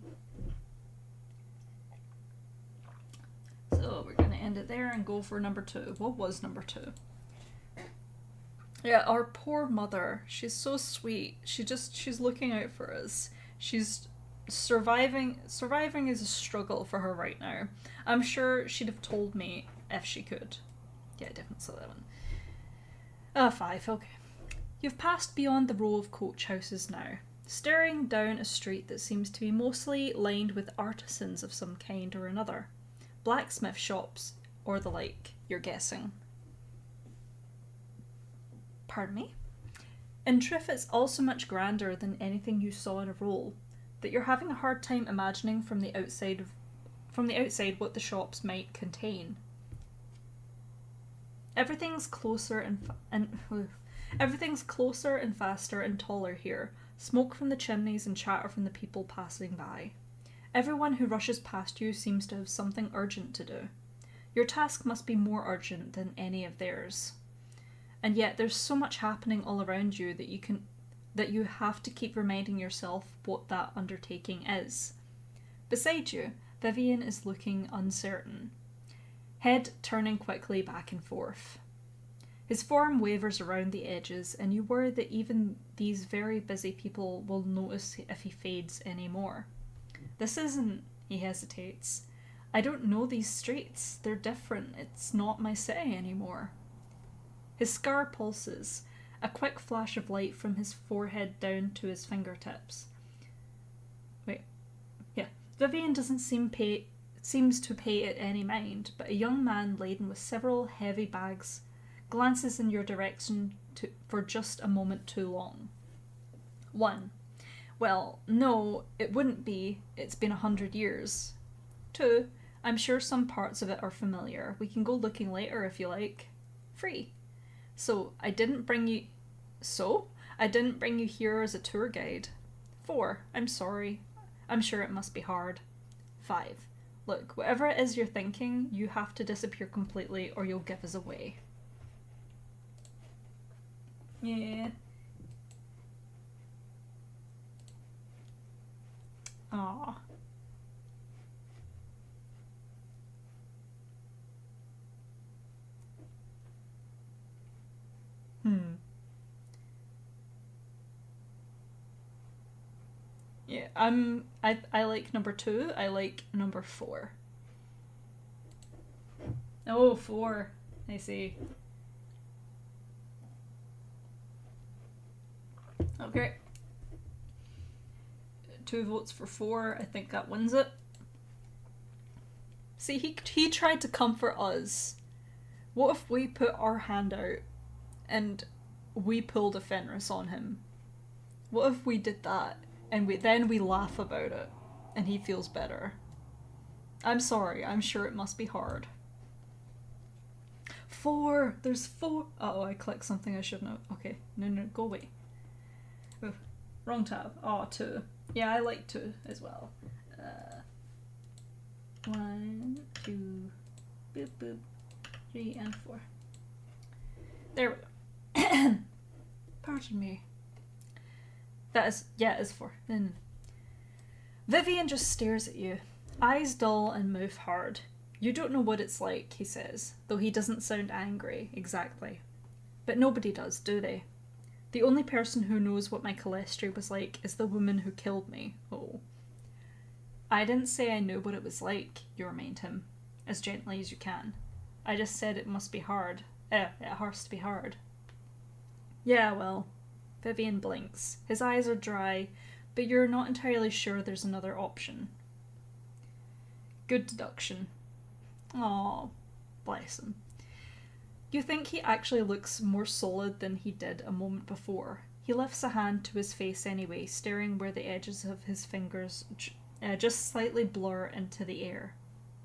So we're going to end it there and go for number 2. What was number 2? Yeah, our poor mother. She's so sweet. She's looking out for us. She's surviving is a struggle for her right now. I'm sure she'd have told me if she could. Yeah, definitely saw that one. 5, okay. You've passed beyond the row of coach houses now, staring down a street that seems to be mostly lined with artisans of some kind or another. Blacksmith shops, or the like, you're guessing. Pardon me? In truth, it's also much grander than anything you saw in a role, that you're having a hard time imagining from the outside what the shops might contain. Everything's closer and faster and taller here. Smoke from the chimneys and chatter from the people passing by. Everyone who rushes past you seems to have something urgent to do. Your task must be more urgent than any of theirs. And yet there's so much happening all around you that you have to keep reminding yourself what that undertaking is. Beside you, Vivian is looking uncertain, head turning quickly back and forth. His form wavers around the edges, and you worry that even these very busy people will notice if he fades any more. This isn't, he hesitates. I don't know these streets. They're different. It's not my city anymore. His scar pulses, a quick flash of light from his forehead down to his fingertips. Vivian doesn't seems to pay it any mind, but a young man laden with several heavy bags glances in your direction for just a moment too long. 1. Well, no, it wouldn't be. It's been 100 years. 2. I'm sure some parts of it are familiar. We can go looking later if you like. 3. I didn't bring you here as a tour guide. 4. I'm sorry. I'm sure it must be hard. 5. Look, whatever it is you're thinking, you have to disappear completely or you'll give us away. Yeah. Aww. Yeah, I like number 2. I like number 4. Oh, 4. I see. Okay. 2 votes for 4. I think that wins it. See, he tried to comfort us. What if we put our hand out and we pulled a Fenris on him? What if we did that and we laugh about it and he feels better? I'm sorry, I'm sure it must be hard. 4! There's 4! Uh-oh, I clicked something I shouldn't have. Okay, no, go away. Ooh, wrong tab. Oh, 2. Yeah, I like 2 as well. 1, 2, boop, boop, 3, and 4. There we go. Pardon me. That is, yeah, it's 4. Vivian just stares at you, eyes dull and mouth hard. You don't know what it's like, he says, though he doesn't sound angry, exactly. But nobody does, do they? The only person who knows what my cholesterol was like is the woman who killed me. Oh. I didn't say I knew what it was like, you remind him, as gently as you can. I just said it must be hard. It has to be hard. Yeah, well. Vivian blinks. His eyes are dry, but you're not entirely sure there's another option. Good deduction. Aw, bless him. You think he actually looks more solid than he did a moment before. He lifts a hand to his face anyway, staring where the edges of his fingers just slightly blur into the air.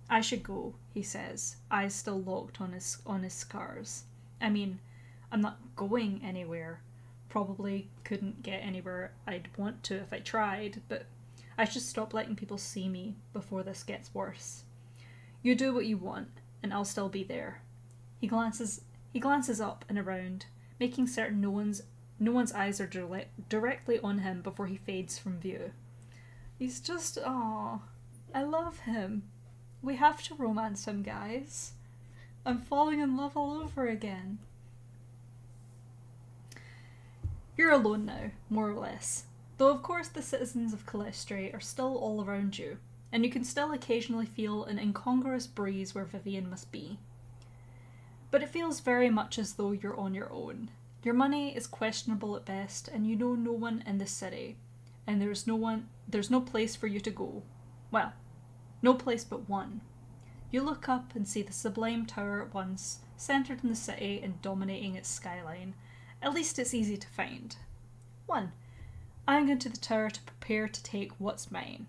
I should go, he says, eyes still locked on his scars. I mean, I'm not going anywhere. Probably couldn't get anywhere I'd want to if I tried, but I should stop letting people see me before this gets worse. You do what you want, and I'll still be there. He glances up and around, making certain no one's eyes are directly on him before he fades from view. He's just, I love him. We have to romance him, guys. I'm falling in love all over again. You're alone now, more or less. Though of course the citizens of Calestria are still all around you, and you can still occasionally feel an incongruous breeze where Vivian must be. But it feels very much as though you're on your own. Your money is questionable at best, and you know no one in the city, and there's no place for you to go. Well, no place but one. You look up and see the sublime tower at once, centred in the city and dominating its skyline. At least it's easy to find. 1. I'm going to the tower to prepare to take what's mine.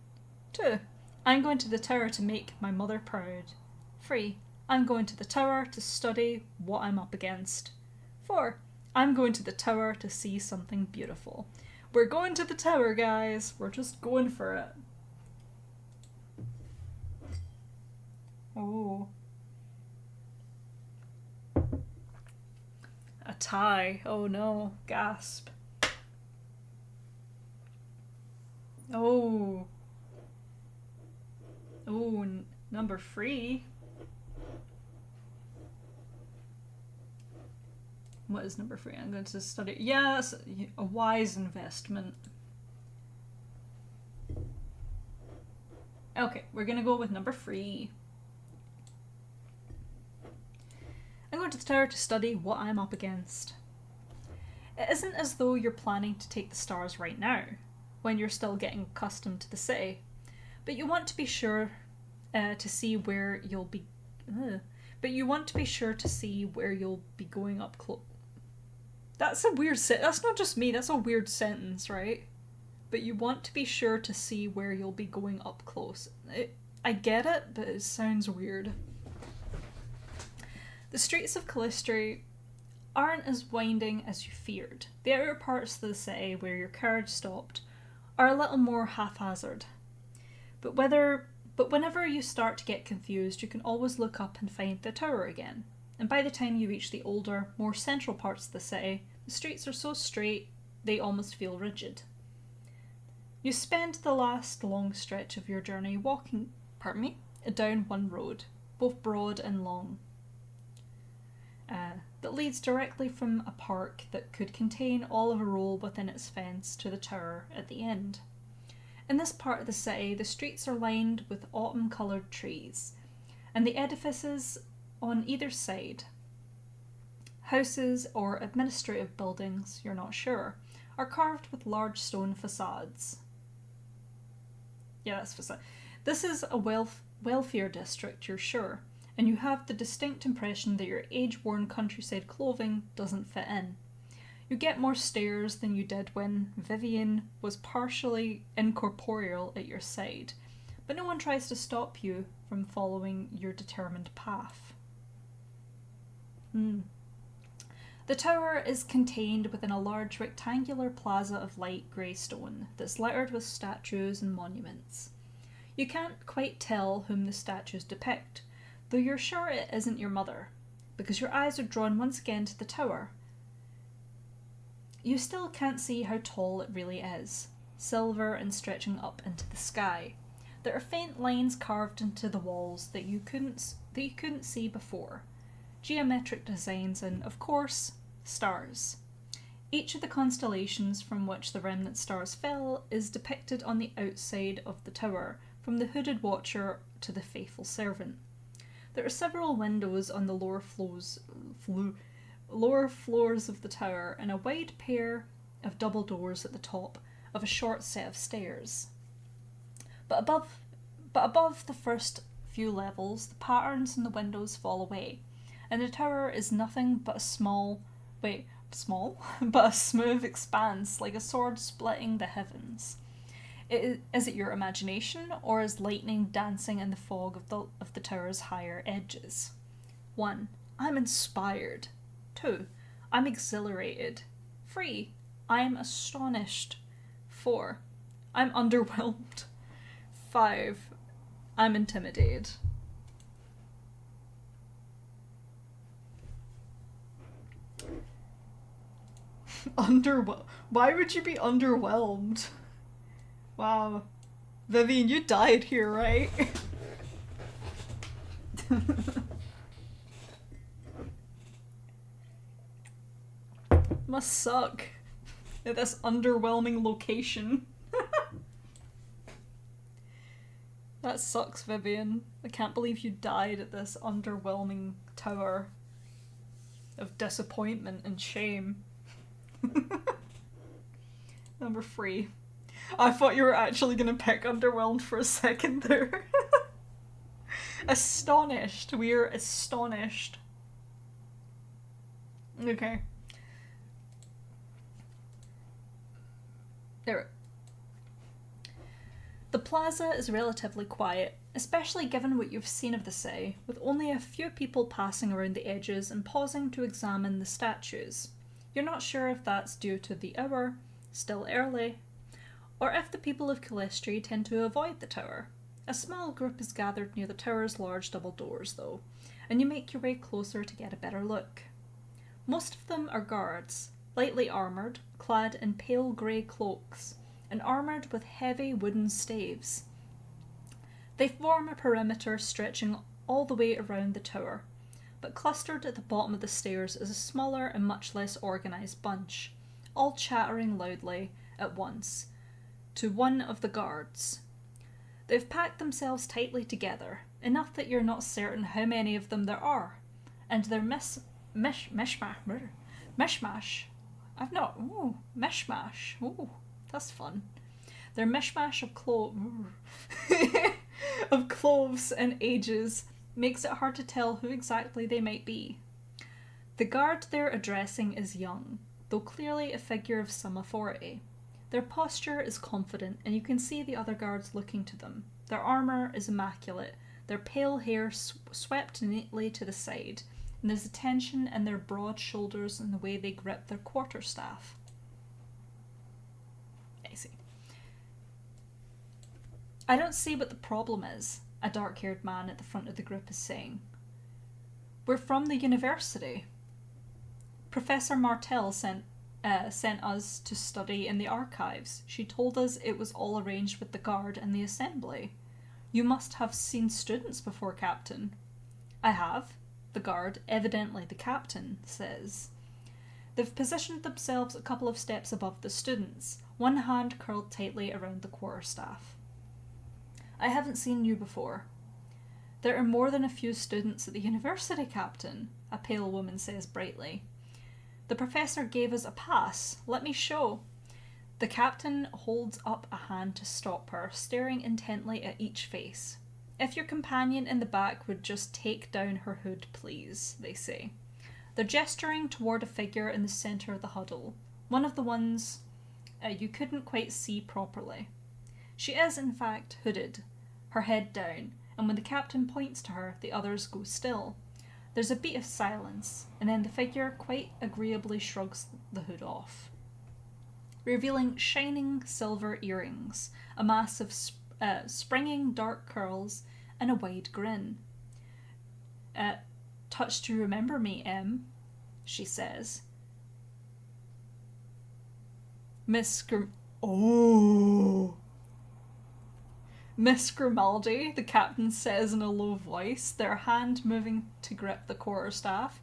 2. I'm going to the tower to make my mother proud. 3. I'm going to the tower to study what I'm up against. 4. I'm going to the tower to see something beautiful. We're going to the tower, guys. We're just going for it. Oh. A tie. Oh no. Gasp. Oh. Oh, number 3. What is number 3? I'm going to study. Yeah, that's a wise investment. Okay, we're going to go with number 3. I'm going to the tower to study what I'm up against. It isn't as though you're planning to take the stars right now, when you're still getting accustomed to the city, but you want to be sure to see where you'll be. But you want to be sure to see where you'll be going up close. That's a weird that's not just me, that's a weird sentence, right? But you want to be sure to see where you'll be going up close. I get it, but it sounds weird. The streets of Calistri aren't as winding as you feared. The outer parts of the city where your carriage stopped are a little more haphazard. But whenever you start to get confused, you can always look up and find the tower again. And by the time you reach the older, more central parts of the city, the streets are so straight they almost feel rigid. You spend the last long stretch of your journey walking, down one road, both broad and long, that leads directly from a park that could contain all of a roll within its fence to the tower at the end. In this part of the city, the streets are lined with autumn-coloured trees, and the edifices on either side, houses or administrative buildings, you're not sure, are carved with large stone facades. Yeah, that's facade. This is a wealthier district, you're sure, and you have the distinct impression that your age-worn countryside clothing doesn't fit in. You get more stares than you did when Vivian was partially incorporeal at your side, but no one tries to stop you from following your determined path. The tower is contained within a large rectangular plaza of light grey stone that's littered with statues and monuments. You can't quite tell whom the statues depict, though you're sure it isn't your mother, because your eyes are drawn once again to the tower. You still can't see how tall it really is, silver and stretching up into the sky. There are faint lines carved into the walls that you couldn't see before. Geometric designs and, of course, stars. Each of the constellations from which the remnant stars fell is depicted on the outside of the tower, from the hooded watcher to the faithful servant. There are several windows on the lower floors of the tower, and a wide pair of double doors at the top of a short set of stairs. But above the first few levels, the patterns in the windows fall away, and the tower is nothing but but a smooth expanse, like a sword splitting the heavens. Is it your imagination, or is lightning dancing in the fog of the tower's higher edges? 1. I'm inspired. 2. I'm exhilarated. 3. I'm astonished. 4. I'm underwhelmed. 5. I'm intimidated. Why would you be underwhelmed? Wow. Vivian, you died here, right? Must suck at this underwhelming location. That sucks, Vivian. I can't believe you died at this underwhelming tower of disappointment and shame. Number 3. I thought you were actually gonna pick underwhelmed for a second there. Astonished. We're astonished. Okay. There. The plaza is relatively quiet, especially given what you've seen of the city, with only a few people passing around the edges and pausing to examine the statues. You're not sure if that's due to the hour, still early, or if the people of Calistri tend to avoid the tower. A small group is gathered near the tower's large double doors, though, and you make your way closer to get a better look. Most of them are guards, lightly armoured, clad in pale grey cloaks, and armoured with heavy wooden staves. They form a perimeter stretching all the way around the tower, but clustered at the bottom of the stairs is a smaller and much less organised bunch, all chattering loudly at once to one of the guards. They've packed themselves tightly together, enough that you're not certain how many of them there are, and their mishmash. Mishmash. Ooh, that's fun. Their mishmash of of clothes and ages makes it hard to tell who exactly they might be. The guard they're addressing is young, though clearly a figure of some authority. Their posture is confident, and you can see the other guards looking to them. Their armour is immaculate, their pale hair swept neatly to the side, and there's a tension in their broad shoulders and the way they grip their quarterstaff. I see. I don't see what the problem is, a dark-haired man at the front of the group is saying. We're from the university. Professor Martell sent us to study in the archives. She told us it was all arranged with the guard and the assembly. You must have seen students before, Captain. I have, the guard, evidently the captain, says. They've positioned themselves a couple of steps above the students, one hand curled tightly around the quarterstaff. I haven't seen you before. There are more than a few students at the university, Captain, a pale woman says brightly. The professor gave us a pass. Let me show. The captain holds up a hand to stop her, staring intently at each face. If your companion in the back would just take down her hood, please, they say. They're gesturing toward a figure in the centre of the huddle, one of the ones you couldn't quite see properly. She is, in fact, hooded, her head down, and when the captain points to her, the others go still. There's a beat of silence, and then the figure quite agreeably shrugs the hood off, revealing shining silver earrings, a mass of springing dark curls, and a wide grin. Touched to remember me, Em, she says. Miss Grimaldi, the captain says in a low voice, their hand moving to grip the quarterstaff.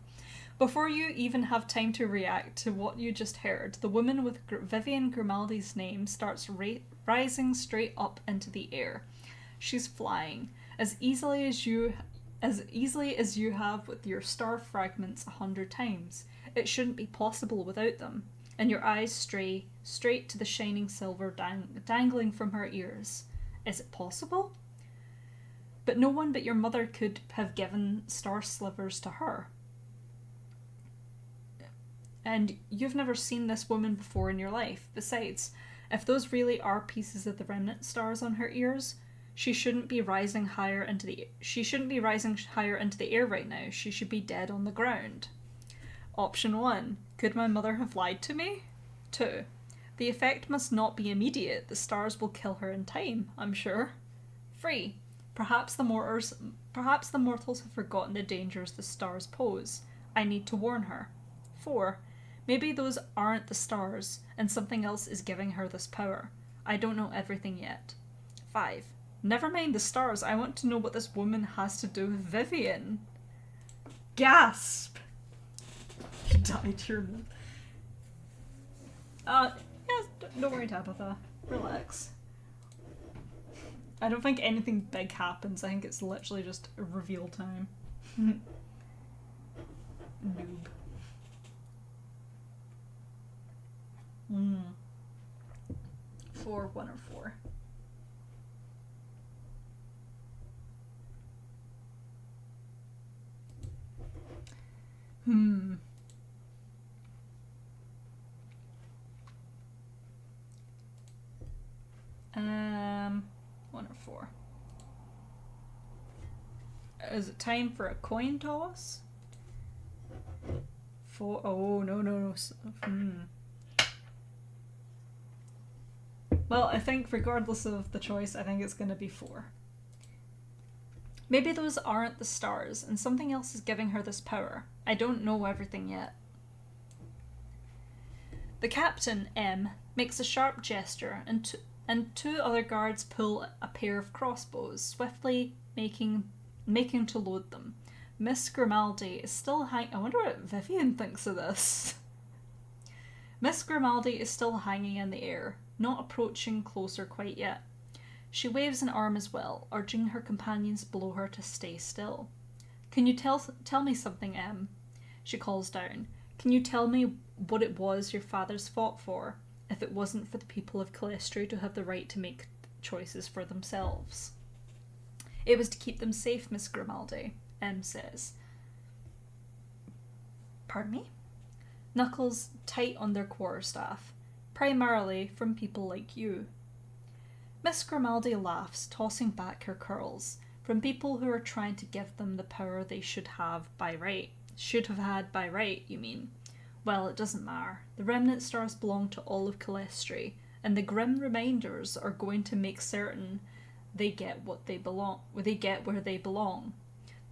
Before you even have time to react to what you just heard, the woman with Vivian Grimaldi's name starts rising straight up into the air. She's flying, as easily as you have with your star fragments 100 times. It shouldn't be possible without them, and your eyes stray straight to the shining silver dangling from her ears. Is it possible? But no one but your mother could have given star slivers to her. And you've never seen this woman before in your life. Besides, if those really are pieces of the remnant stars on her ears, she shouldn't be rising higher into the air right now. She should be dead on the ground. Option 1. Could my mother have lied to me? 2. The effect must not be immediate. The stars will kill her in time, I'm sure. 3. Perhaps the mortals have forgotten the dangers the stars pose. I need to warn her. 4. Maybe those aren't the stars, and something else is giving her this power. I don't know everything yet. 5. Never mind the stars, I want to know what this woman has to do with Vivian. Gasp! You died here. Yes, don't worry, Tabitha. Relax. I don't think anything big happens. I think it's literally just a reveal time. Noob. 4, 1 or 4. One or 4. Is it time for a coin toss? 4. Oh, no. Well, I think regardless of the choice, I think it's going to be 4. Maybe those aren't the stars, and something else is giving her this power. I don't know everything yet. The captain, M, makes a sharp gesture, and and two other guards pull a pair of crossbows, swiftly making to load them. Miss Grimaldi is still I wonder what Vivian thinks of this. Miss Grimaldi is still hanging in the air, not approaching closer quite yet. She waves an arm as well, urging her companions below her to stay still. Can you tell me something, Em? She calls down. Can you tell me what it was your fathers fought for, if it wasn't for the people of Calestri to have the right to make choices for themselves? It was to keep them safe, Miss Grimaldi, Em says. Pardon me? Knuckles tight on their quarterstaff, primarily from people like you. Miss Grimaldi laughs, tossing back her curls, from people who are trying to give them the power they should have by right. Should have had by right, you mean? Well, it doesn't matter. The Remnant Stars belong to all of Calestri, and the Grim Reminders are going to make certain they get what they belong. They get where they belong.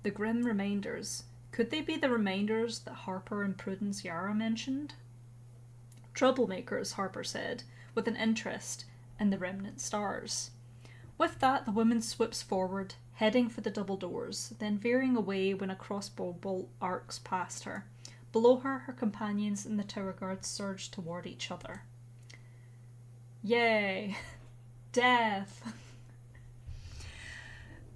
The Grim Reminders. Could they be the reminders that Harper and Prudence Yara mentioned? Troublemakers, Harper said, with an interest in the Remnant Stars. With that, the woman swoops forward, heading for the double doors, then veering away when a crossbow bolt arcs past her. Below her, her companions and the tower guards surge toward each other. Yay! Death!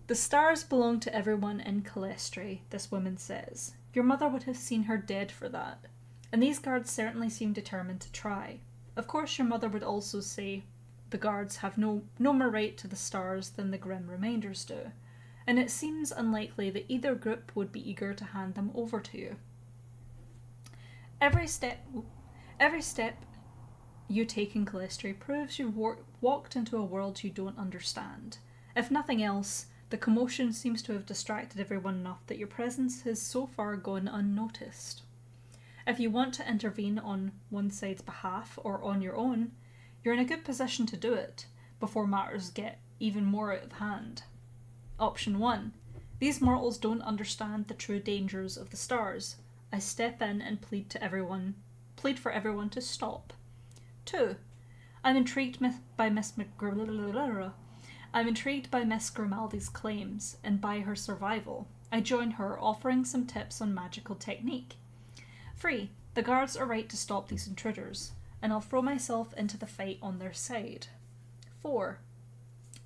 The stars belong to everyone in Calestri, this woman says. Your mother would have seen her dead for that. And these guards certainly seem determined to try. Of course your mother would also say the guards have no more right to the stars than the Grim Reminders do. And it seems unlikely that either group would be eager to hand them over to you. Every step you take in Calestri proves you've walked into a world you don't understand. If nothing else, the commotion seems to have distracted everyone enough that your presence has so far gone unnoticed. If you want to intervene on one side's behalf or on your own, you're in a good position to do it before matters get even more out of hand. Option 1. These mortals don't understand the true dangers of the stars. I step in and plead for everyone to stop. 2. I'm intrigued by Miss Grimaldi's claims, and by her survival. I join her, offering some tips on magical technique. 3. The guards are right to stop these intruders, and I'll throw myself into the fight on their side. 4.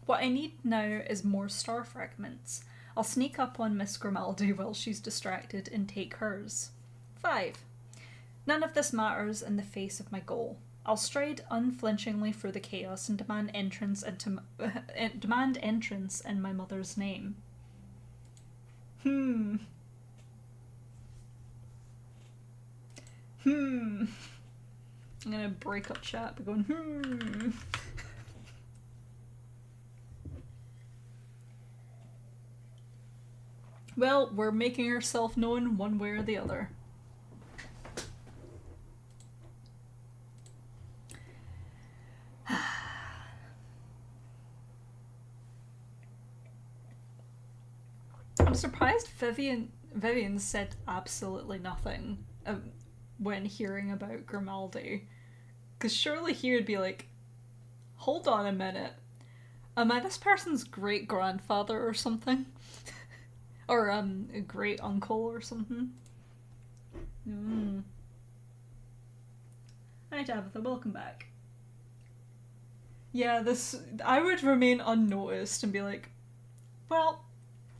What I need now is more star fragments. I'll sneak up on Miss Grimaldi while she's distracted and take hers. 5. None of this matters in the face of my goal. I'll stride unflinchingly through the chaos and demand entrance in my mother's name. I'm gonna break up chat by going Well, we're making ourselves known one way or the other. I'm surprised Vivian said absolutely nothing when hearing about Grimaldi. Because surely he would be like, hold on a minute. Am I this person's great-grandfather or something? Or a great-uncle or something? Hi Tabitha, welcome back. Yeah, I would remain unnoticed and be like, well,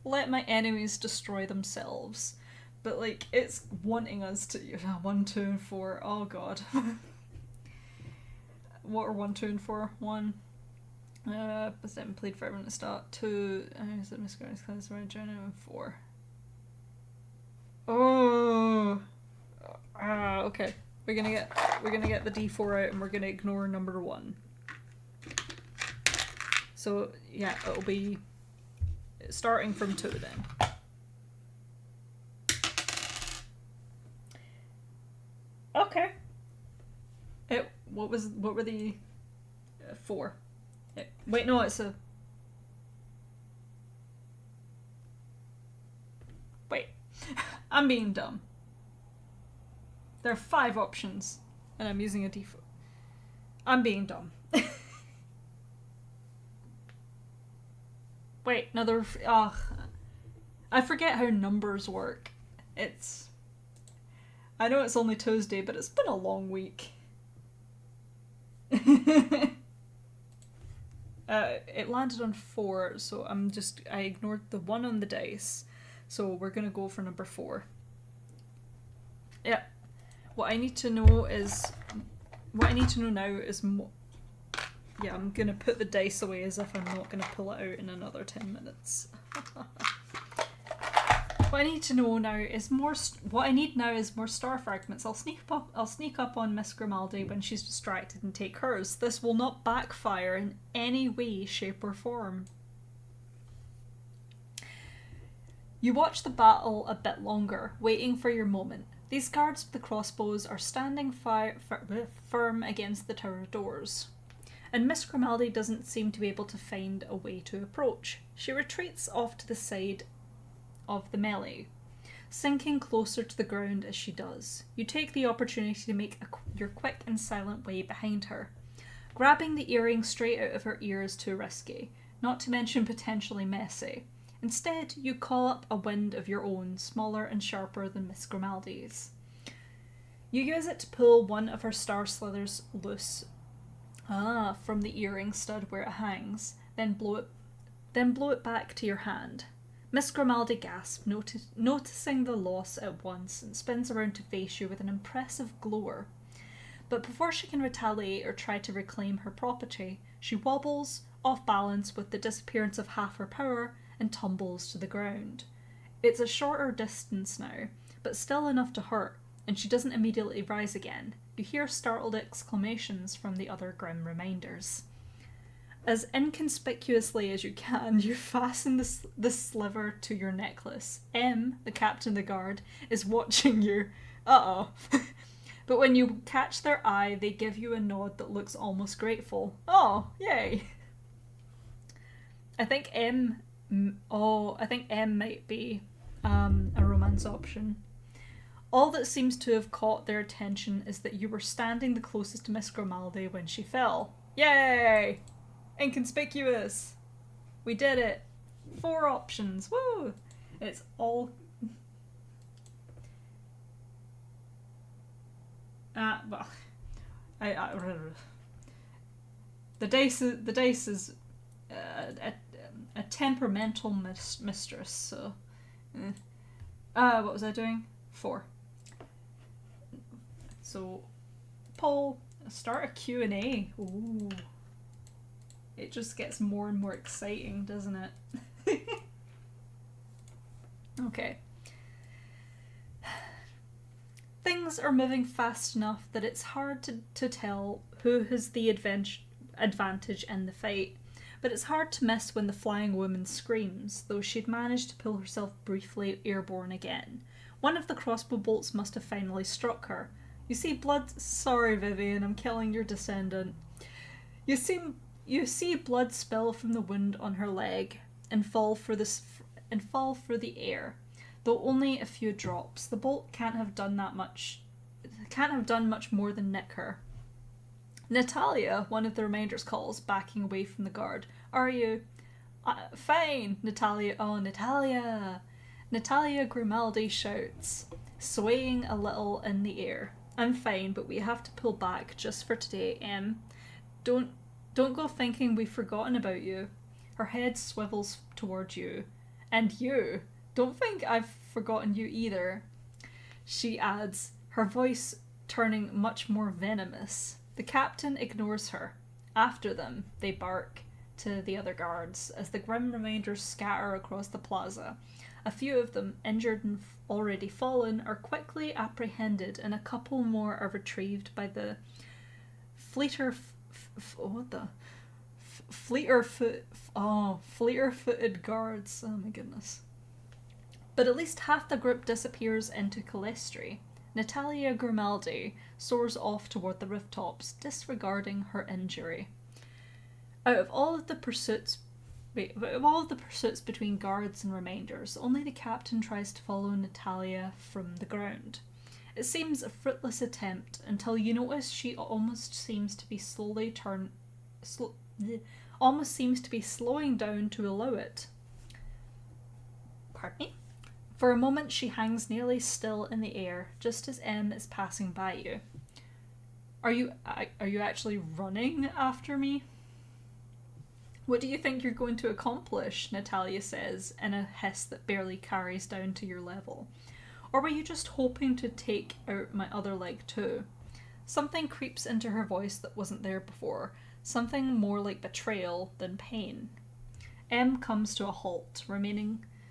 let my enemies destroy themselves. But, like, it's wanting us to... 1, 2, and 4. Oh, God. What are 1, 2, and 4? 1. But then plead for everyone to start. 2. Is it Miss Grace Class around Jonah? And 4. Oh. Okay. We're gonna get the D4 out and we're gonna ignore number 1. So, yeah, it'll be starting from 2 then. Okay. What were the 4? Wait, no, it's a... Wait. I'm being dumb. There are 5 options, and I'm using a D4. I'm being dumb. Wait, another. I forget how numbers work. I know it's only Tuesday, but it's been a long week. It landed on 4, so I ignored the 1 on the dice. So we're gonna go for number 4. Yeah. What I need to know now is yeah, I'm gonna put the dice away as if I'm not gonna pull it out in another 10 minutes. What I need now is more star fragments. I'll sneak up on Miss Grimaldi when she's distracted and take hers. This will not backfire in any way, shape, or form. You watch the battle a bit longer, waiting for your moment. These guards with the crossbows are standing firm against the tower doors, and Miss Grimaldi doesn't seem to be able to find a way to approach. She retreats off to the side of the melee, sinking closer to the ground as she does. You take the opportunity to make your quick and silent way behind her. Grabbing the earring straight out of her ear is too risky, not to mention potentially messy. Instead, you call up a wind of your own, smaller and sharper than Miss Grimaldi's. You use it to pull one of her star slithers loose from the earring stud where it hangs, then blow it back to your hand. Miss Grimaldi gasps, noticing the loss at once, and spins around to face you with an impressive glower. But before she can retaliate or try to reclaim her property, she wobbles, off balance with the disappearance of half her power, and tumbles to the ground. It's a shorter distance now, but still enough to hurt, and she doesn't immediately rise again. You hear startled exclamations from the other grim reminders. As inconspicuously as you can, you fasten the sliver to your necklace. M, the captain of the guard, is watching you. Uh-oh. But when you catch their eye, they give you a nod that looks almost grateful. Oh, yay. I think M might be a romance option. All that seems to have caught their attention is that you were standing the closest to Miss Grimaldi when she fell. Yay! Inconspicuous! We did it! 4 options! Woo! It's all... well... The dice is a temperamental mistress, so... what was I doing? 4. So, Paul, start a Q&A. Ooh. It just gets more and more exciting, doesn't it? Okay. Things are moving fast enough that it's hard to tell who has the advantage in the fight, but it's hard to miss when the flying woman screams, though she'd managed to pull herself briefly airborne again. One of the crossbow bolts must have finally struck her. You see blood... Sorry, Vivian, I'm killing your descendant. You see blood spill from the wound on her leg and fall through the air, though only a few drops. The bolt can't have done much more than nick her. Natalia, one of the remainders calls, backing away from the guard. Are you? Fine, Natalia. Oh, Natalia. Natalia Grimaldi shouts, swaying a little in the air. I'm fine, but we have to pull back just for today, Em. Don't go thinking we've forgotten about you. Her head swivels toward you. And you. Don't think I've forgotten you either. She adds, her voice turning much more venomous. The captain ignores her. After them, they bark to the other guards as the grim remainders scatter across the plaza. A few of them, injured and already fallen, are quickly apprehended, and a couple more are retrieved by the fleeter-footed guards. Oh my goodness. But at least half the group disappears into Calestri. Natalia Grimaldi soars off toward the rooftops, disregarding her injury. Out of all of the pursuits between guards and remainders, only the captain tries to follow Natalia from the ground. It seems a fruitless attempt until you notice she almost seems to be slowing down to allow it. Pardon me? For a moment she hangs nearly still in the air, just as M is passing by you. Are you actually running after me? What do you think you're going to accomplish? Natalia says in a hiss that barely carries down to your level. Or were you just hoping to take out my other leg too? Something creeps into her voice that wasn't there before, something more like betrayal than pain. M comes to a halt.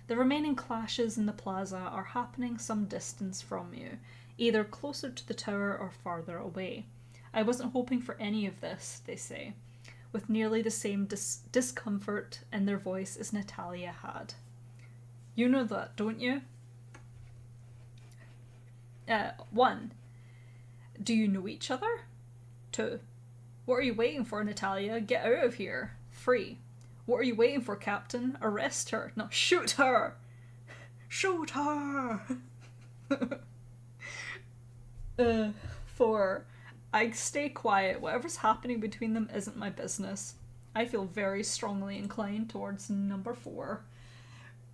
The remaining clashes in the plaza are happening some distance from you, either closer to the tower or farther away. I wasn't hoping for any of this, they say, with nearly the same discomfort in their voice as Natalia had. You know that, don't you? 1. Do you know each other? 2. What are you waiting for, Natalia? Get out of here. 3. What are you waiting for, Captain? Arrest her. No, shoot her! Shoot her! 4. I stay quiet. Whatever's happening between them isn't my business. I feel very strongly inclined towards number 4.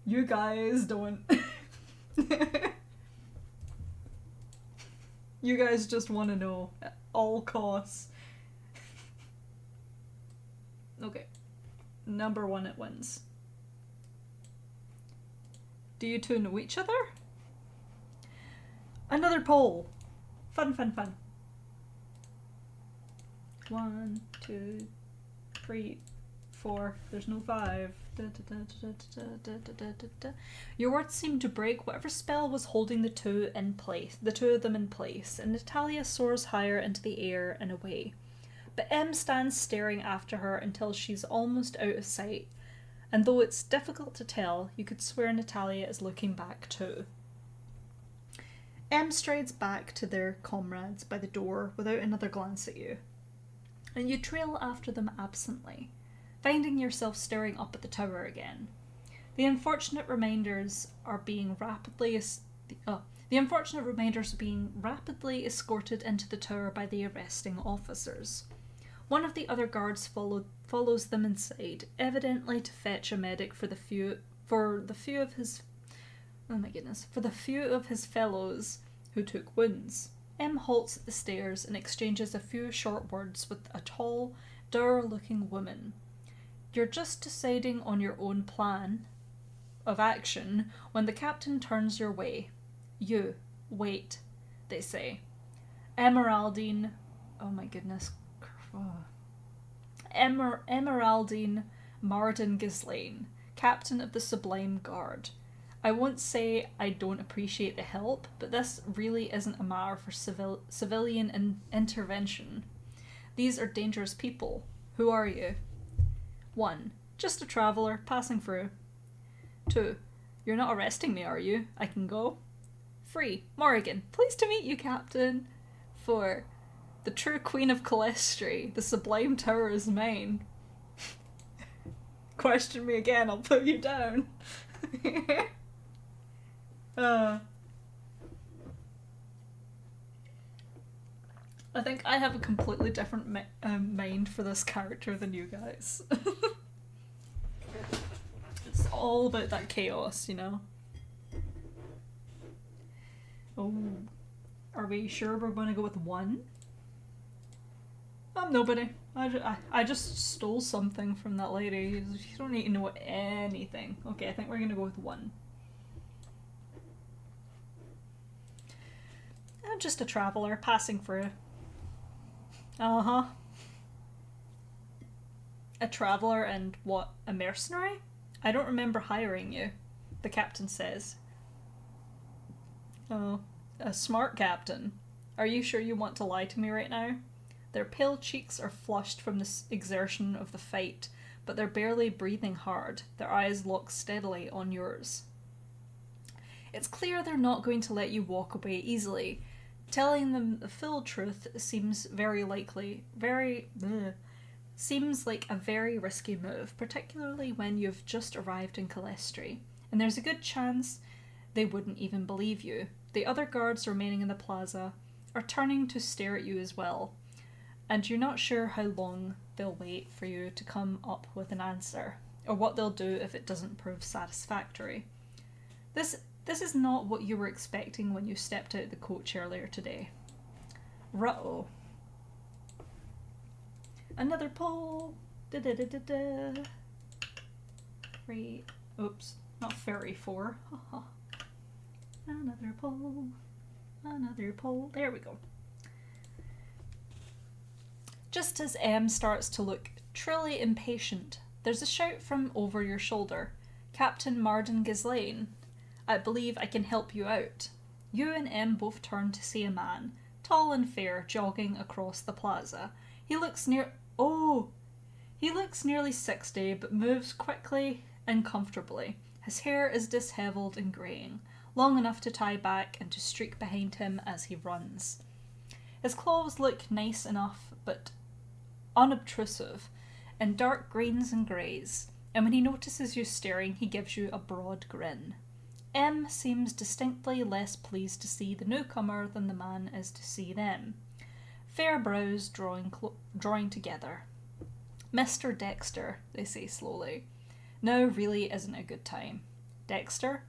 You guys don't... You guys just want to know at all costs. Okay. Number 1, it wins. Do you two know each other? Another poll. Fun, fun, fun. 1, 2, 3, 4. There's no 5. Your words seem to break whatever spell was holding the two of them in place, and Natalia soars higher into the air and away. But M stands staring after her until she's almost out of sight, and though it's difficult to tell, you could swear Natalia is looking back too. M strides back to their comrades by the door without another glance at you, and you trail after them absently, finding yourself staring up at the tower again. The unfortunate reminders are being rapidly escorted into the tower by the arresting officers. One of the other guards follows them inside, evidently to fetch a medic for the few of his fellows who took wounds. M halts at the stairs and exchanges a few short words with a tall, dour-looking woman. You're just deciding on your own plan of action when the captain turns your way. You, wait, they say. Emeraldine Marden Ghislaine, captain of the Sublime Guard. I won't say I don't appreciate the help, but this really isn't a matter for civilian intervention. These are dangerous people. Who are you? 1. Just a traveller, passing through. 2. You're not arresting me, are you? I can go. 3. Morrigan, pleased to meet you, Captain. 4. The true Queen of Calestri, the Sublime Tower is mine. Question me again, I'll put you down. I think I have a completely different mind for this character than you guys. It's all about that chaos, you know? Oh. Are we sure we're going to go with 1? I'm nobody. I just stole something from that lady. You don't need to know anything. Okay, I think we're going to go with 1. I'm just a traveller passing through. Uh-huh. A traveller and what, a mercenary? I don't remember hiring you, the captain says. Oh, a smart captain. Are you sure you want to lie to me right now? Their pale cheeks are flushed from the exertion of the fight, but they're barely breathing hard, their eyes locked steadily on yours. It's clear they're not going to let you walk away easily. Telling them the full truth seems seems like a very risky move, particularly when you've just arrived in Calestri, and there's a good chance they wouldn't even believe you. The other guards remaining in the plaza are turning to stare at you as well, and you're not sure how long they'll wait for you to come up with an answer, or what they'll do if it doesn't prove satisfactory. This is not what you were expecting when you stepped out of the coach earlier today. Ruh-oh. Another pull. Da-da-da-da-da. 3. Oops. Not fairy 4. Another pull. Another pull. There we go. Just as Em starts to look truly impatient, there's a shout from over your shoulder. Captain Marden Ghislaine, I believe I can help you out. You and Em both turn to see a man, tall and fair, jogging across the plaza. He looks nearly 60, but moves quickly and comfortably. His hair is dishevelled and greying, long enough to tie back and to streak behind him as he runs. His clothes look nice enough, but unobtrusive, in dark greens and greys, and when he notices you staring, he gives you a broad grin. Em seems distinctly less pleased to see the newcomer than the man is to see them. Fair brows drawing together. Mr. Dexter, they say slowly. Now really isn't a good time. Dexter?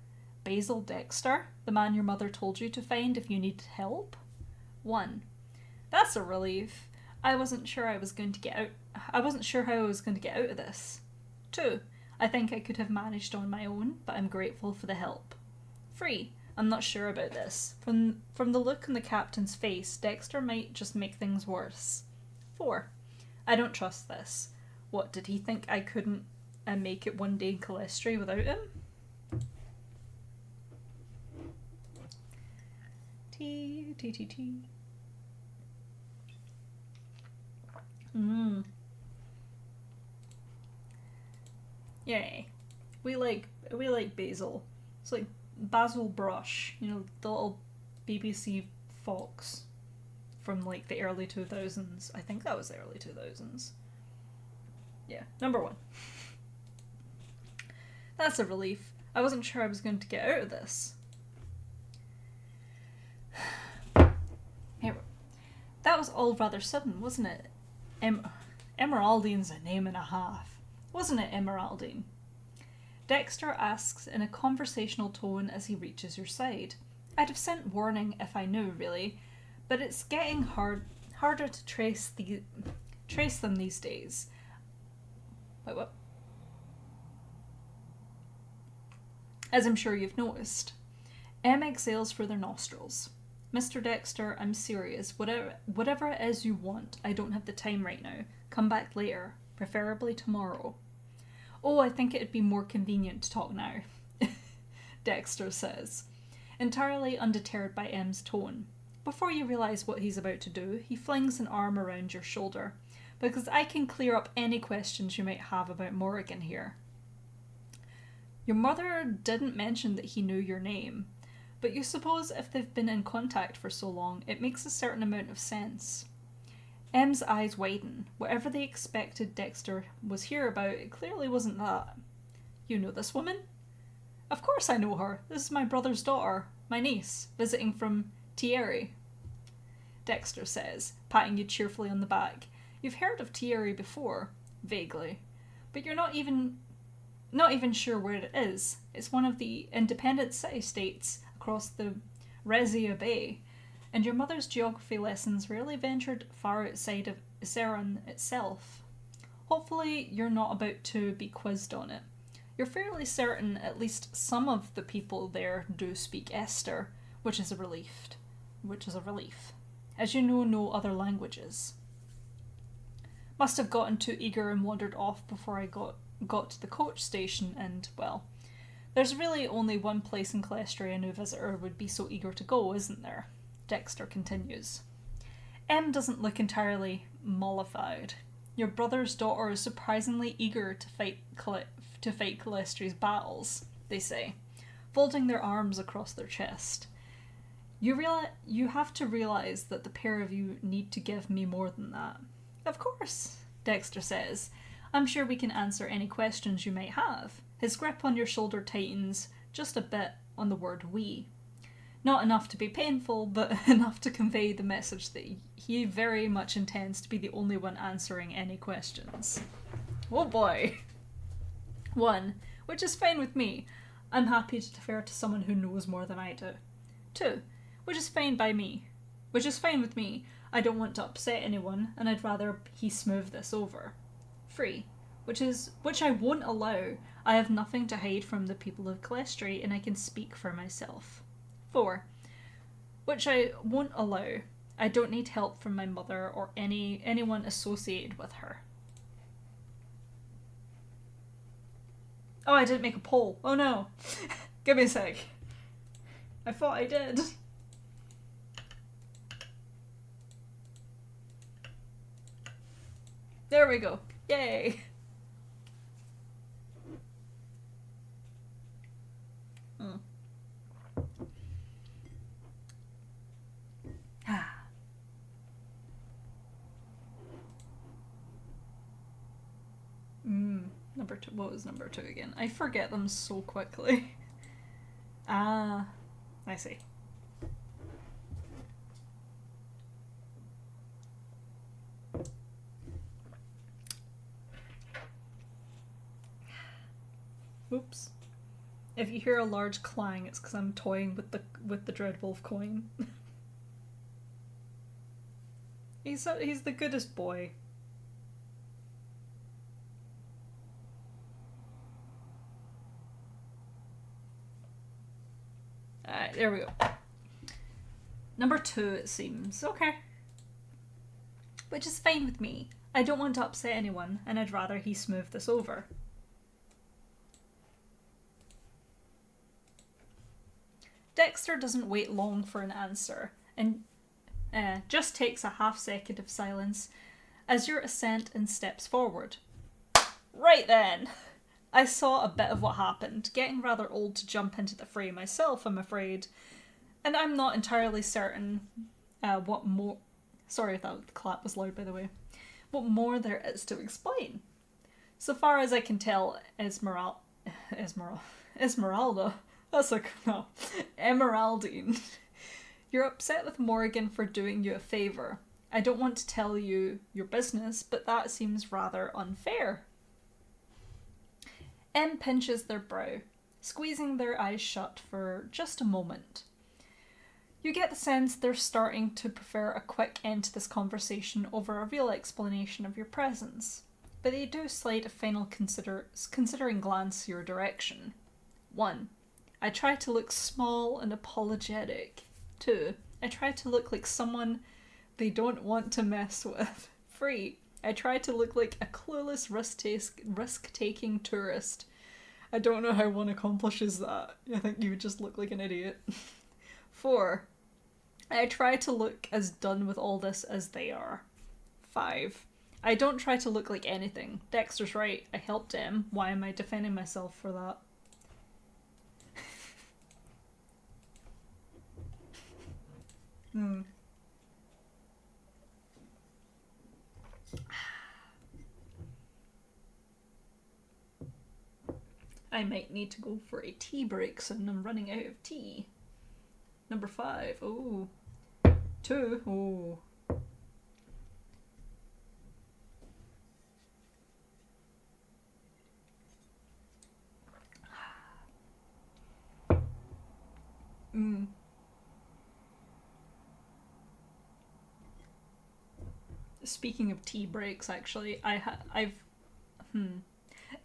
Basil Dexter? The man your mother told you to find if you needed help? 1. That's a relief. I wasn't sure how I was going to get out of this. 2. I think I could have managed on my own, but I'm grateful for the help. 3. I'm not sure about this. From the look on the captain's face, Dexter might just make things worse. 4. I don't trust this. What, did he think I couldn't make it one day in Calestri without him? T. Yay. We like Basil. It's like Basil Brush, the little BBC fox from like the early 2000s. I think that was the early 2000s. Yeah, number 1. That's a relief. I wasn't sure I was going to get out of this. That was all rather sudden, wasn't it? Emeraldine's a name and a half. Wasn't it, Emeraldine? Dexter asks in a conversational tone as he reaches your side. I'd have sent warning if I knew, really, but it's getting harder to trace them these days. Wait, what? As I'm sure you've noticed. Em exhales through their nostrils. Mr. Dexter, I'm serious. Whatever it is you want, I don't have the time right now. Come back later, preferably tomorrow. Oh, I think it'd be more convenient to talk now, Dexter says, entirely undeterred by Em's tone. Before you realise what he's about to do, he flings an arm around your shoulder, because I can clear up any questions you might have about Morrigan here. Your mother didn't mention that he knew your name, but you suppose if they've been in contact for so long, it makes a certain amount of sense. Em's eyes widen. Whatever they expected Dexter was here about, it clearly wasn't that. You know this woman? Of course I know her. This is my brother's daughter, my niece, visiting from Thierry. Dexter says, patting you cheerfully on the back. You've heard of Thierry before, vaguely, but you're not even sure where it is. It's one of the independent city-states across the Rezia Bay, and your mother's geography lessons rarely ventured far outside of Zeran itself. Hopefully you're not about to be quizzed on it. You're fairly certain at least some of the people there do speak Esther, which is a relief, as you know no other languages. Must have gotten too eager and wandered off before I got to the coach station, and, well, there's really only one place in Calestri a new visitor would be so eager to go, isn't there? Dexter continues. Em doesn't look entirely mollified. Your brother's daughter is surprisingly eager to fight Calestri's battles, they say, folding their arms across their chest. You have to realise that the pair of you need to give me more than that. Of course, Dexter says. I'm sure we can answer any questions you might have. His grip on your shoulder tightens just a bit on the word we. Not enough to be painful, but enough to convey the message that he very much intends to be the only one answering any questions. Oh boy. 1, which is fine with me. I'm happy to defer to someone who knows more than I do. 2. Which is fine by me. Which is fine with me. I don't want to upset anyone, and I'd rather he smooth this over. 3. Which I won't allow. I have nothing to hide from the people of Clestry, and I can speak for myself. 4. Which I won't allow. I don't need help from my mother or anyone associated with her. Oh, I didn't make a poll. Oh no. Give me a sec. I thought I did. There we go. Yay. Number 2. What was number 2 again? I forget them so quickly. I see. Oops. If you hear a large clang, it's because I'm toying with the Dreadwolf coin. He's the goodest boy. Alright, there we go. Number 2, it seems. Okay. Which is fine with me. I don't want to upset anyone, and I'd rather he smooth this over. Dexter doesn't wait long for an answer, and just takes a half-second of silence as your ascent and steps forward. Right then! I saw a bit of what happened, getting rather old to jump into the fray myself, I'm afraid, and I'm not entirely certain what more... Sorry if that clap was loud, by the way. What more there is to explain. So far as I can tell, Esmeralda... That's like, no. Emeraldine. You're upset with Morgan for doing you a favour. I don't want to tell you your business, but that seems rather unfair. M pinches their brow, squeezing their eyes shut for just a moment. You get the sense they're starting to prefer a quick end to this conversation over a real explanation of your presence, but they do slide a final considering glance your direction. 1. I try to look small and apologetic. 2. I try to look like someone they don't want to mess with. 3. I try to look like a clueless risk-taking tourist. I don't know how one accomplishes that. I think you would just look like an idiot. 4. I try to look as done with all this as they are. 5. I don't try to look like anything. Dexter's right. I helped him. Why am I defending myself for that? I might need to go for a tea break soon. I'm running out of tea. Number 5. Oh. 2. Oh. Speaking of tea breaks, actually, I've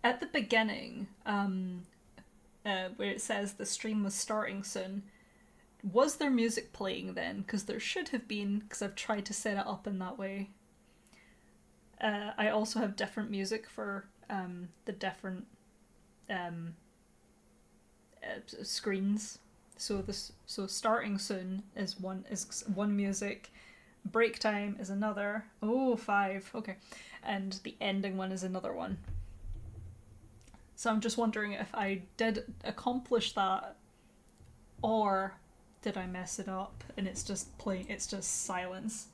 at the beginning, where it says the stream was starting soon, was there music playing then? Because there should have been, because I've tried to set it up in that way. I also have different music for the different screens. So starting soon is one music. Break time is another. Oh, 5. Okay. And the ending one is another one. So I'm just wondering if I did accomplish that, or did I mess it up and it's just silence.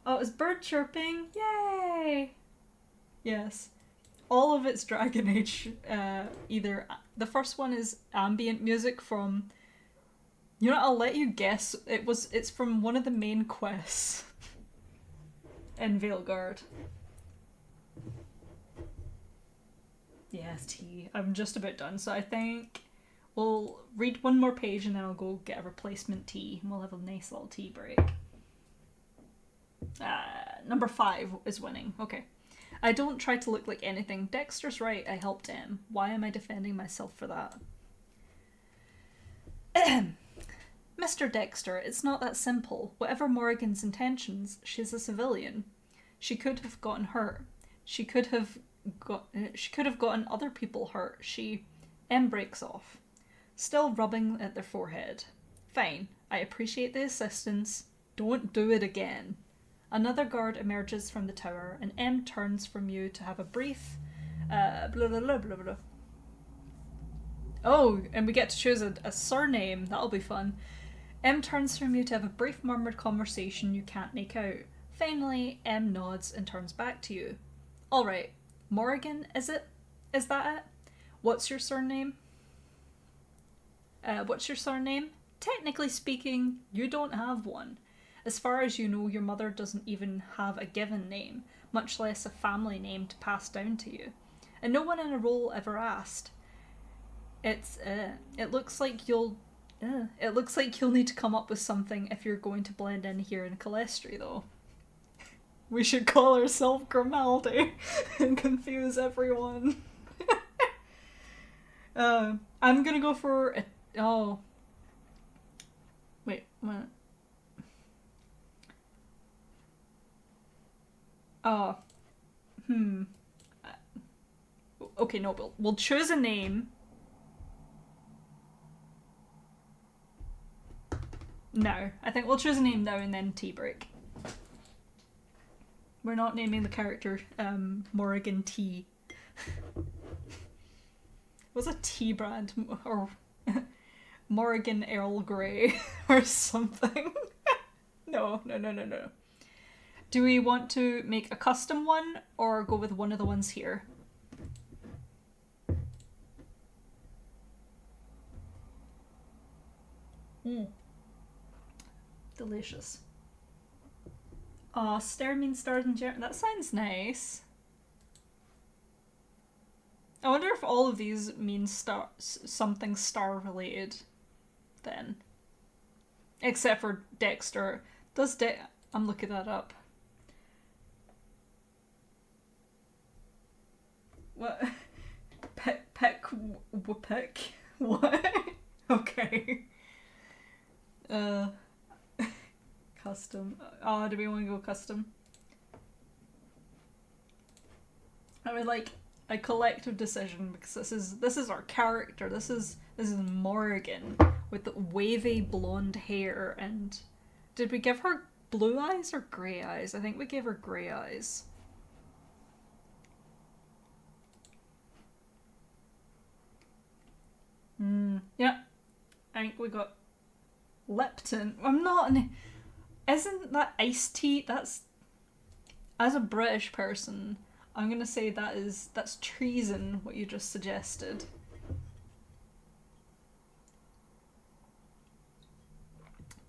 Oh, it's bird chirping. Yay! Yes. All of it's Dragon Age. Either the first one is ambient music from... You know what, I'll let you guess. It's from one of the main quests in Veilguard. Yes, tea. I'm just about done, so I think We'll read one more page and then I'll go get a replacement tea and we'll have a nice little tea break. Number 5 is winning. Okay. I don't try to look like anything. Dexter's right, I helped him. Why am I defending myself for that? Mr. Dexter, it's not that simple. Whatever Morrigan's intentions, she's a civilian. She could have gotten hurt. She could have gotten other people hurt. M breaks off, still rubbing at their forehead. Fine, I appreciate the assistance. Don't do it again. Another guard emerges from the tower, and M turns from you to have a brief blah blah blah blah blah. Oh, and we get to choose a surname. That'll be fun. M turns from you to have a brief murmured conversation you can't make out. Finally, M nods and turns back to you. Alright, Morrigan, is it? Is that it? What's your surname? Technically speaking, you don't have one. As far as you know, your mother doesn't even have a given name, much less a family name to pass down to you. And no one in a role ever asked. It looks like you'll need to come up with something if you're going to blend in here in Calestri, though. We should call ourselves Grimaldi and confuse everyone. I'm gonna go for a... Oh. Wait, what? Okay, no, we'll choose a name. No, I think we'll choose a name now and then tea break. We're not naming the character Morrigan Tea. Was a tea brand or Morrigan Earl Grey or something? No. Do we want to make a custom one or go with one of the ones here? Delicious. Aw, stare means stars and German. That sounds nice. I wonder if all of these mean something star related then. Except for Dexter. I'm looking that up. What? Peck? What? Okay. Custom. Oh, do we want to go custom? I would like a collective decision because this is our character. This is Morrigan with the wavy blonde hair. And did we give her blue eyes or grey eyes? I think we gave her grey eyes. Yeah. I think we got Lipton. I'm not an... Isn't that iced tea? That's... As a British person, I'm gonna say that's treason, what you just suggested.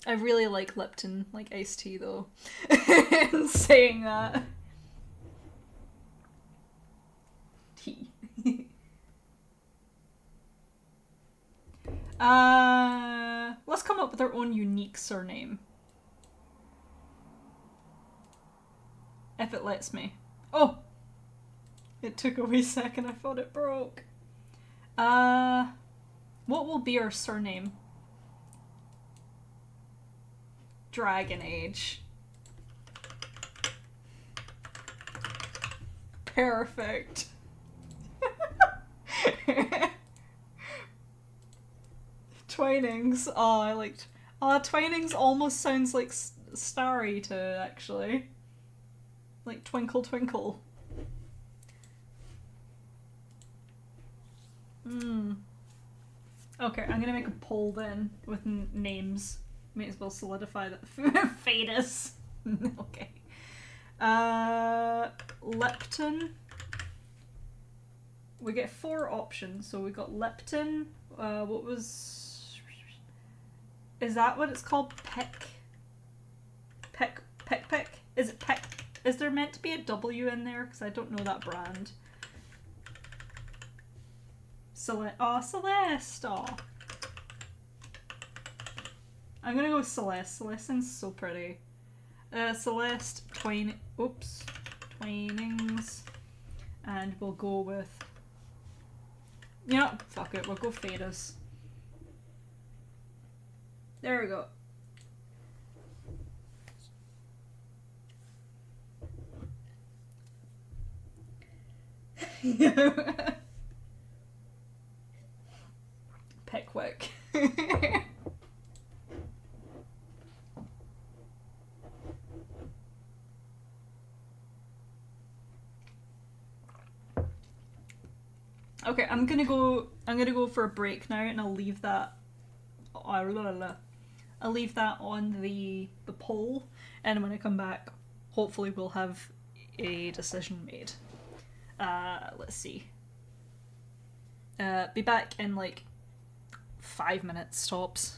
I really like Lipton, like iced tea though. In saying that. Tea. Let's come up with our own unique surname. If it lets me. Oh! It took a wee second, I thought it broke. What will be our surname? Dragon Age. Perfect. Twinings. Oh, I liked... Twinings almost sounds like Starry to actually. Like Twinkle Twinkle. Okay, I'm gonna make a poll then with names. May as well solidify that. Fetus. Okay. Lipton. We get 4 options. So we got Lipton. What was... Is that what it's called? Peck? Is it Peck? Is there meant to be a W in there? Because I don't know that brand. Celeste. Oh, Celeste. Oh. I'm gonna go with Celeste. Celeste sounds so pretty. Celeste, Twinings, and we'll go with. Yeah, fuck it. We'll go Fetus. There we go. Pickwick. Okay, I'm gonna go for a break now, and I'll leave that. I'll leave that on the poll, and when I come back, hopefully we'll have a decision made. Let's see. Be back in like 5 minutes tops.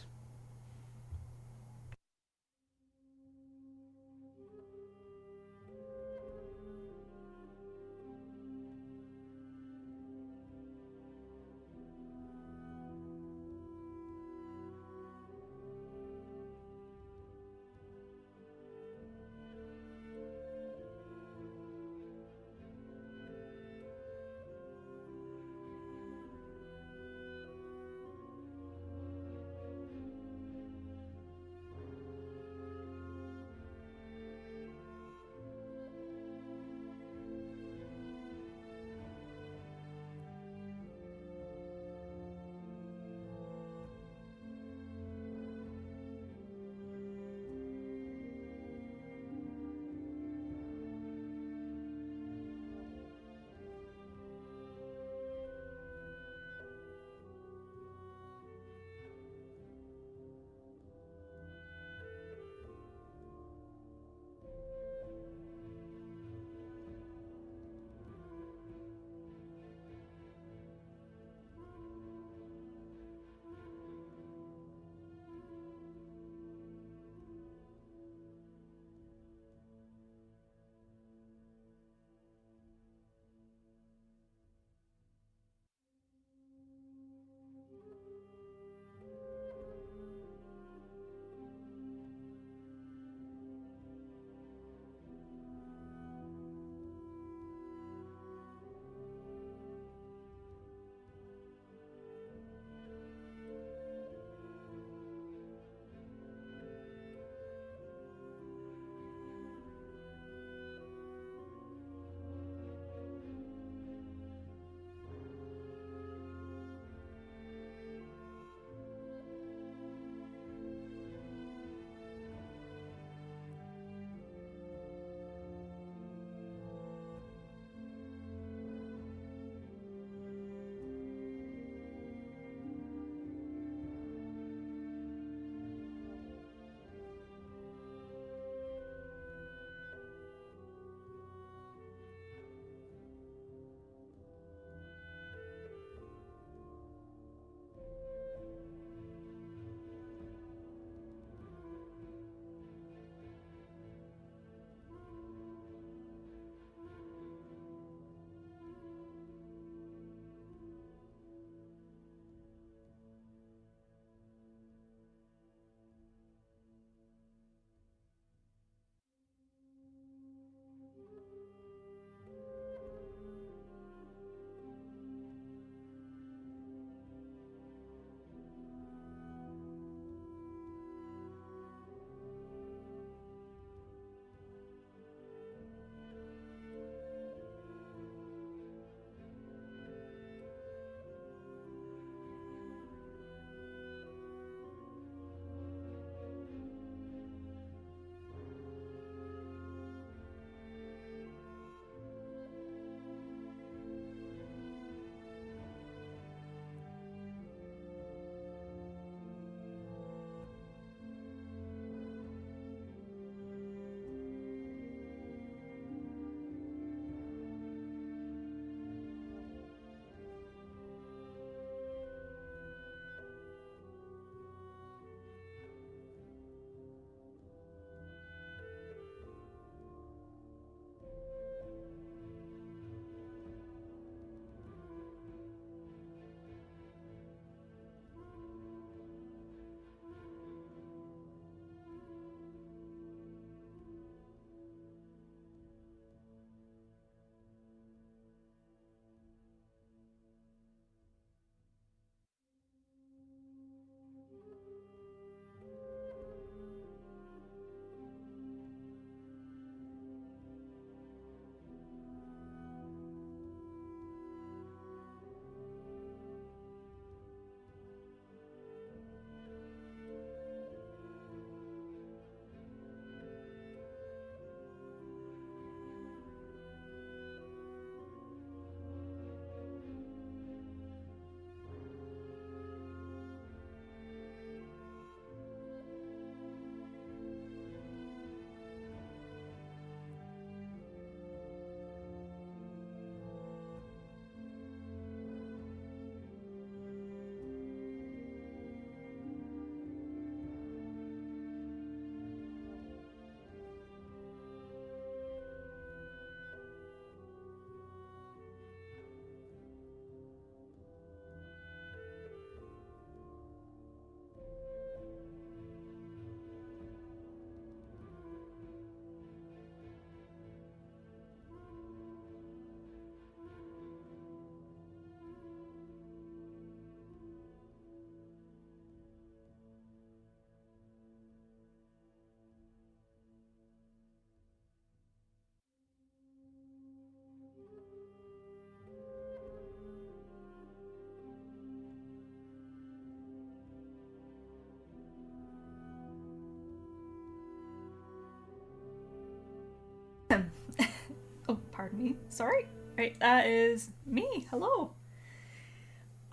Oh, pardon me. Sorry. Right, that is me. Hello.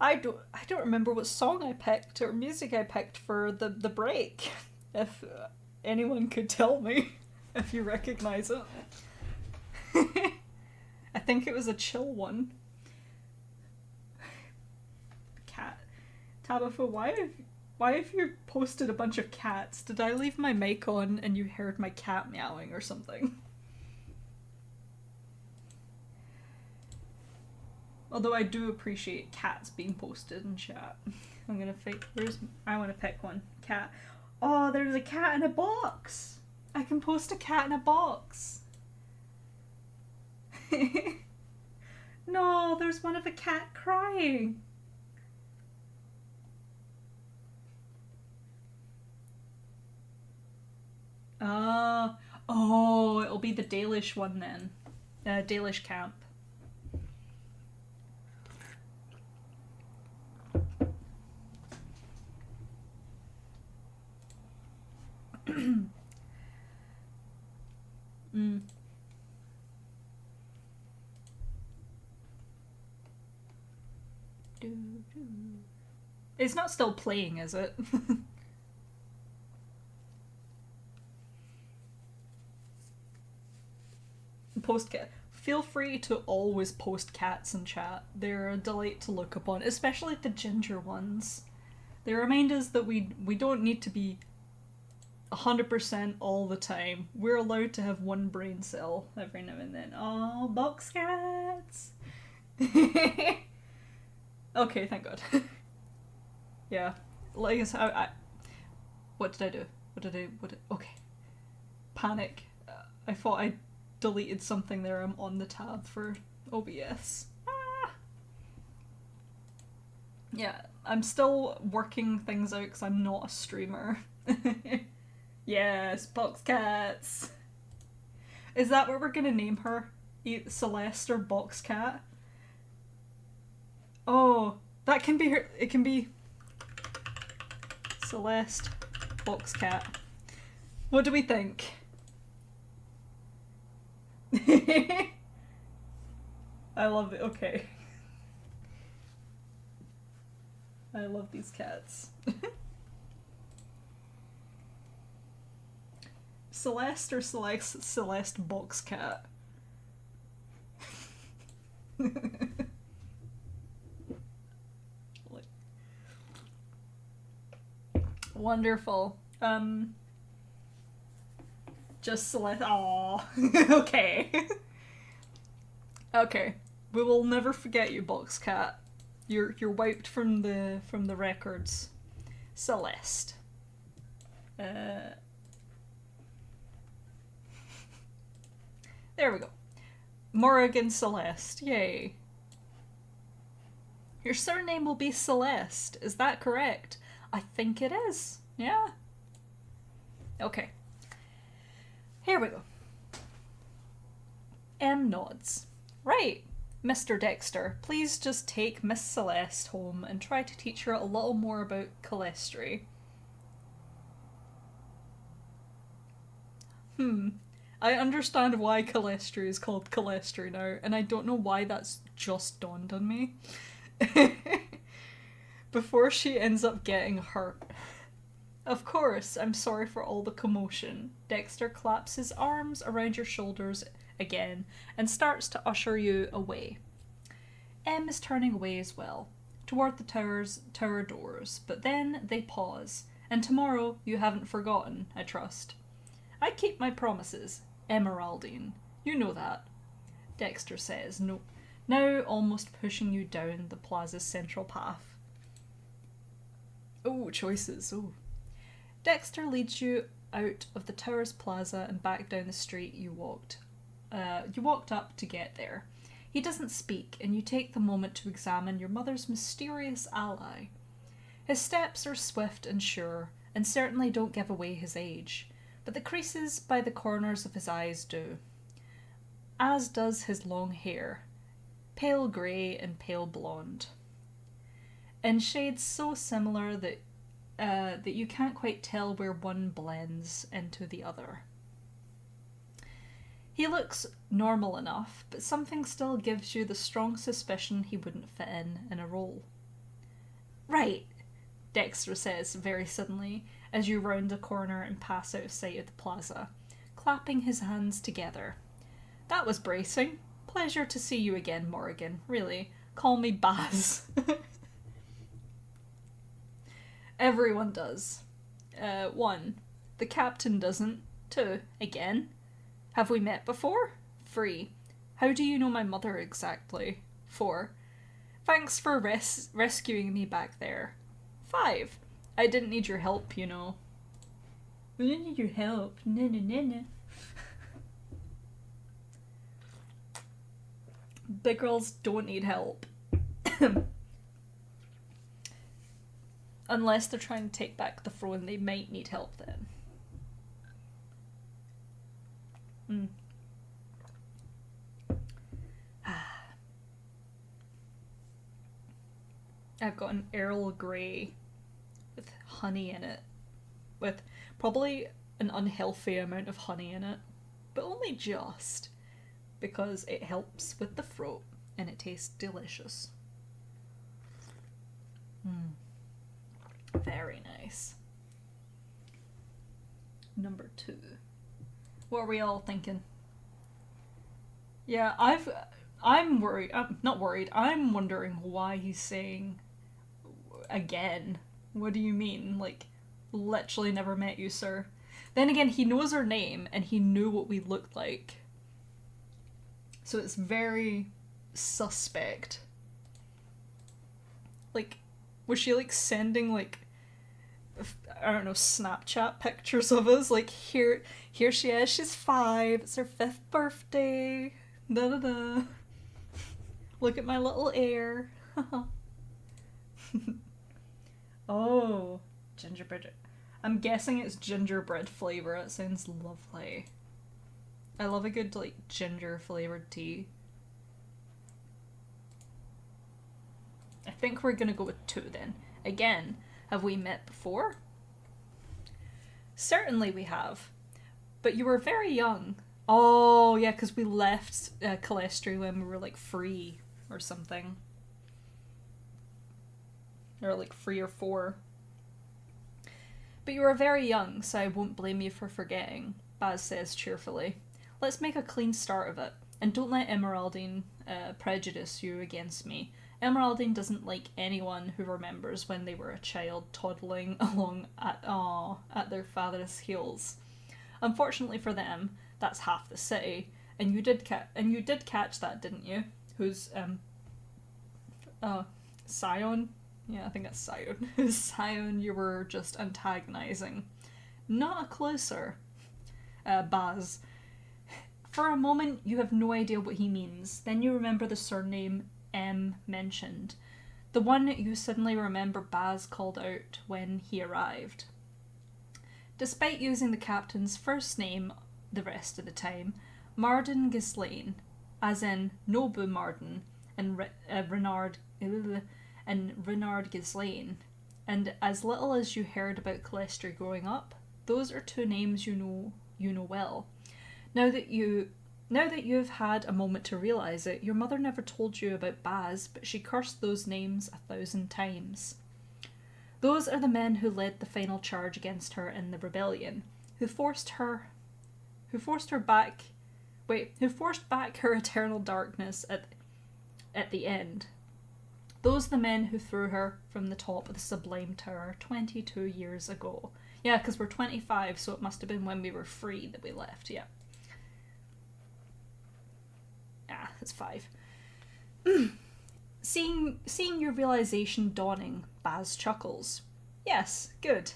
I don't remember what song I picked or music I picked for the break. If anyone could tell me, if you recognize it. I think it was a chill one. Cat. Tabitha, why have you posted a bunch of cats? Did I leave my mic on and you heard my cat meowing or something? Although I do appreciate cats being posted in chat. I'm gonna pick. I want to pick one. Cat. Oh, there's a cat in a box. I can post a cat in a box. No, there's one of a cat crying. Oh, it'll be the Dalish one then. Dalish camp. Mm. It's not still playing, is it? Post cat. Feel free to always post cats in chat. They're a delight to look upon, especially the ginger ones. They remind us that we don't need to be 100% all the time. We're allowed to have one brain cell every now and then. Oh, box cats! Okay, thank God. Yeah. Like I said, what did I do? Okay. Panic. I thought I deleted something there. I'm on the tab for OBS. Ah! Yeah, I'm still working things out because I'm not a streamer. Yes, box cats. Is that what we're gonna name her? Celeste or Box Cat? Oh, that can be her. It can be Celeste Box Cat. What do we think? I love it. Okay. I love these cats. Celeste or Celeste Box Cat? Wonderful. Just Celeste. Aww. Okay. Okay. We will never forget you, Box Cat. You're wiped from the records. Celeste. There we go. Morrigan Celeste. Yay. Your surname will be Celeste. Is that correct? I think it is. Yeah. Okay. Here we go. M nods. Right. Mr. Dexter, please just take Miss Celeste home and try to teach her a little more about calestry. I understand why calestry is called calestry now, and I don't know why that's just dawned on me. Before she ends up getting hurt. Of course, I'm sorry for all the commotion. Dexter claps his arms around your shoulders again and starts to usher you away. Em is turning away as well, toward the tower doors, but then they pause, and tomorrow you haven't forgotten, I trust. I keep my promises, Emeraldine. You know that. Dexter says, no, now almost pushing you down the plaza's central path. Oh, choices, oh. Dexter leads you out of the tower's plaza and back down the street you walked up to get there. He doesn't speak, and you take the moment to examine your mother's mysterious ally. His steps are swift and sure, and certainly don't give away his age, but the creases by the corners of his eyes do. As does his long hair, pale grey and pale blonde, in shades so similar that you can't quite tell where one blends into the other. He looks normal enough, but something still gives you the strong suspicion he wouldn't fit in a role. Right, Dexter says very suddenly as you round a corner and pass out of sight of the plaza, clapping his hands together. That was bracing. Pleasure to see you again, Morrigan. Really, call me Baz. Everyone does. 1. The captain doesn't. 2. Again. Have we met before? 3. How do you know my mother exactly? 4. Thanks for rescuing me back there. 5. I didn't need your help, you know. I didn't need your help. No. Big girls don't need help. Unless they're trying to take back the throne, they might need help then. I've got an Earl Grey with honey in it. With probably an unhealthy amount of honey in it. But only just. Because it helps with the throat and it tastes delicious. Very nice. Number 2. What are we all thinking? Yeah, I'm worried. I'm not worried. I'm wondering why he's saying again. What do you mean? Like, literally never met you, sir. Then again, he knows her name and he knew what we looked like. So it's very suspect. Like, was she like sending like, I don't know, Snapchat pictures of us? Like, here she is, she's 5, it's her 5th birthday. Da da da. Look at my little heir. Oh, gingerbread. I'm guessing it's gingerbread flavour. It sounds lovely. I love a good, like, ginger flavoured tea. I think we're gonna go with 2 then. Again, have we met before? Certainly we have. But you were very young. Oh, yeah, because we left Calestri when we were, like, 3 or something. Or, like, 3 or 4. But you were very young, so I won't blame you for forgetting, Baz says cheerfully. Let's make a clean start of it, and don't let Emeraldine prejudice you against me. Emeraldine doesn't like anyone who remembers when they were a child toddling along at their father's heels. Unfortunately for them, that's half the city, and you did catch that, didn't you? Who's Scion? Yeah, I think that's Scion. Who's Scion you were just antagonizing? Not a closer, Baz. For a moment, you have no idea what he means. Then you remember the surname M mentioned. The one you suddenly remember Baz called out when he arrived. Despite using the captain's first name the rest of the time, Marden Ghislaine, as in Nobu Marden, and Renard Ghislaine, and as little as you heard about Calestri growing up, those are 2 names you know well. Now that you've had a moment to realise it, your mother never told you about Baz, but she cursed those names 1,000 times. Those are the men who led the final charge against her in the rebellion, who forced back her eternal darkness at the end. Those are the men who threw her from the top of the Sublime Tower 22 years ago. Yeah, because we're 25, so it must have been when we were 3 that we left, yeah. Ah, it's 5. Seeing your realisation dawning, Baz chuckles. Yes, good.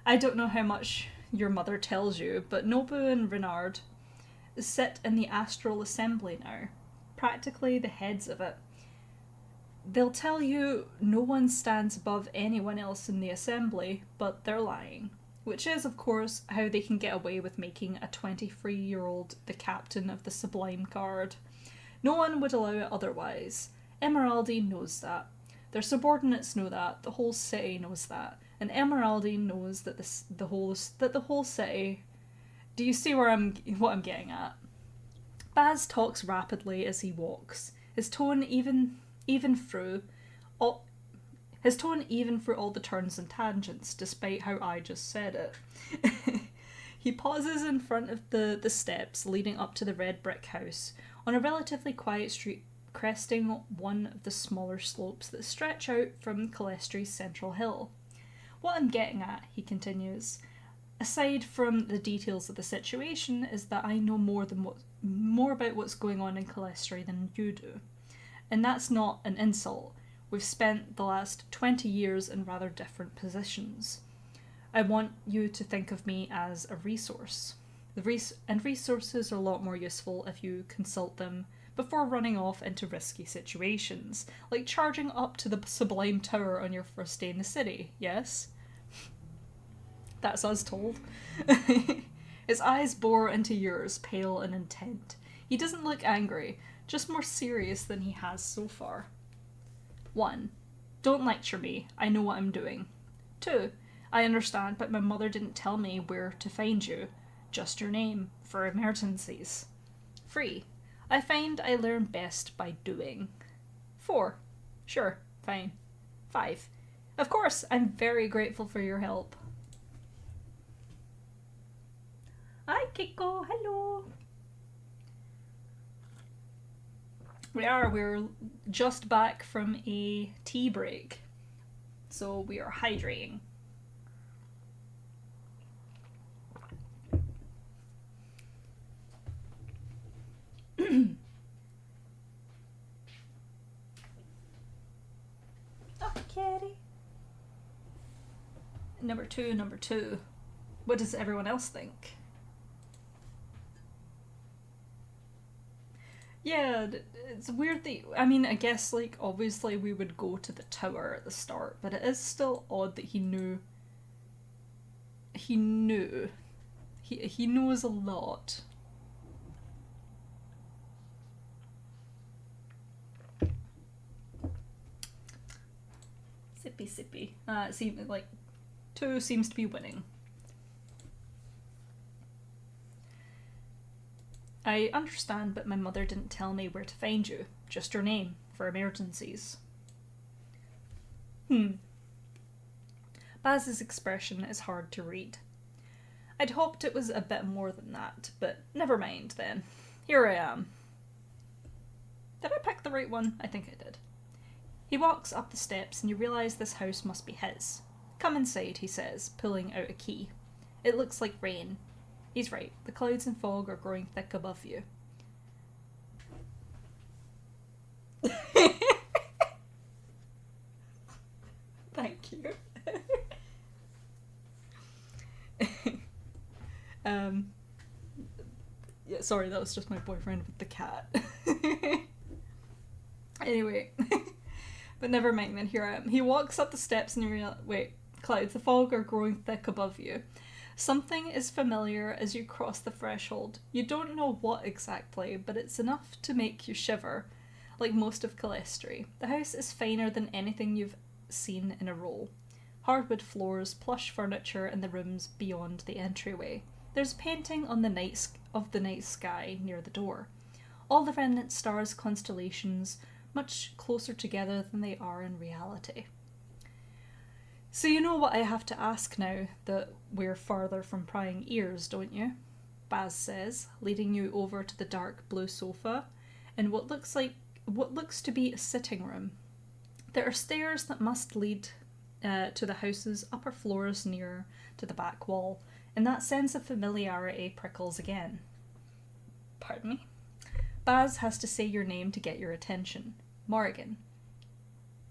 I don't know how much your mother tells you, but Nobu and Renard sit in the Astral Assembly now, practically the heads of it. They'll tell you no one stands above anyone else in the assembly, but they're lying. Which is, of course, how they can get away with making a 23-year-old the captain of the Sublime Guard. No one would allow it otherwise. Emeraldine knows that. Their subordinates know that. The whole city knows that. And Emeraldine knows that the whole city. Do you see what I'm getting at? Baz talks rapidly as he walks, his tone even through all the turns and tangents, despite how I just said it. He pauses in front of the steps leading up to the red brick house on a relatively quiet street cresting one of the smaller slopes that stretch out from Calestry's central hill. What I'm getting at, he continues, aside from the details of the situation, is that I know more about what's going on in Calestry than you do. And that's not an insult. We've spent the last 20 years in rather different positions. I want you to think of me as a resource. And resources are a lot more useful if you consult them before running off into risky situations, like charging up to the Sublime Tower on your first day in the city, yes? That's us told. His eyes bore into yours, pale and intent. He doesn't look angry, just more serious than he has so far. 1. Don't lecture me. I know what I'm doing. 2. I understand, but my mother didn't tell me where to find you. Just your name, for emergencies. 3. I find I learn best by doing. 4. Sure, fine. 5. Of course, I'm very grateful for your help. Hi, Kiko. Hello. We're just back from a tea break, so we are hydrating. Oh, kitty. Number two. What does everyone else think? Yeah, it's weird that, I mean, I guess, like, obviously we would go to the tower at the start, but it is still odd that he knew. He knows a lot. Sippy. It seems like 2 seems to be winning. I understand, but my mother didn't tell me where to find you. Just your name, for emergencies. Baz's expression is hard to read. I'd hoped it was a bit more than that, but never mind then. Here I am. Did I pick the right one? I think I did. He walks up the steps and you realise this house must be his. Come inside, he says, pulling out a key. It looks like rain. He's right. The clouds and fog are growing thick above you. Thank you. Yeah, sorry, that was just my boyfriend with the cat. Anyway. But never mind, then here I am. He walks up the steps and you realize, wait, clouds, the fog are growing thick above you. Something is familiar as you cross the threshold. You don't know what exactly, but it's enough to make you shiver, like most of Calestry. The house is finer than anything you've seen in a row. Hardwood floors, plush furniture, and the rooms beyond the entryway. There's painting on the night sky near the door. All the remnant stars' constellations much closer together than they are in reality. So you know what I have to ask now that we're farther from prying ears, don't you? Baz says, leading you over to the dark blue sofa in what looks to be a sitting room. There are stairs that must lead to the house's upper floors near to the back wall, and that sense of familiarity prickles again. Pardon me? Baz has to say your name to get your attention. Morrigan.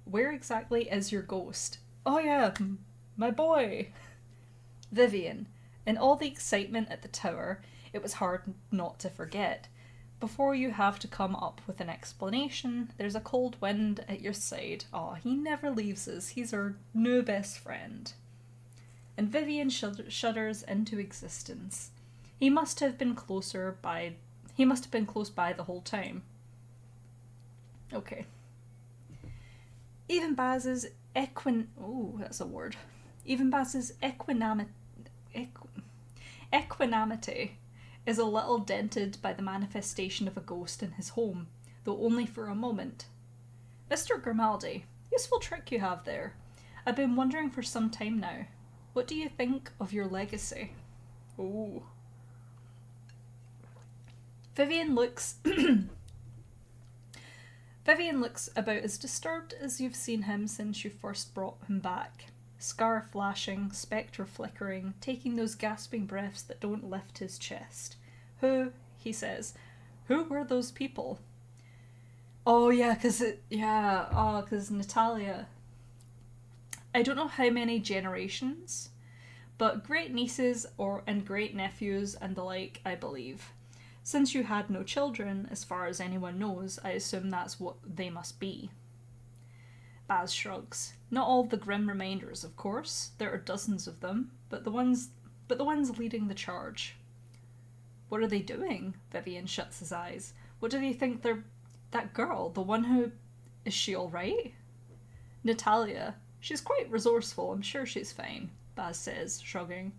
Where exactly is your ghost? Oh yeah, my boy. Vivian. In all the excitement at the tower, it was hard not to forget. Before you have to come up with an explanation, there's a cold wind at your side. Aw, he never leaves us. He's our new best friend. And Vivian shudders into existence. He must have been close by the whole time. Okay. Even Baz's equanimity is a little dented by the manifestation of a ghost in his home, though only for a moment. Mr. Grimaldi, useful trick you have there. I've been wondering for some time now. What do you think of your legacy? Oh. Vivian looks about as disturbed as you've seen him since you first brought him back. Scar flashing, spectre flickering, taking those gasping breaths that don't lift his chest. Who, he says, who were those people? Oh yeah, because Natalia. I don't know how many generations, but great nieces and great nephews and the like, I believe. Since you had no children, as far as anyone knows, I assume that's what they must be. Baz shrugs. Not all the grim reminders, of course. There are dozens of them, but the ones leading the charge. What are they doing? Vivian shuts his eyes. What do they think they're... That girl, the one who... Is she alright? Natalia. She's quite resourceful, I'm sure she's fine, Baz says, shrugging.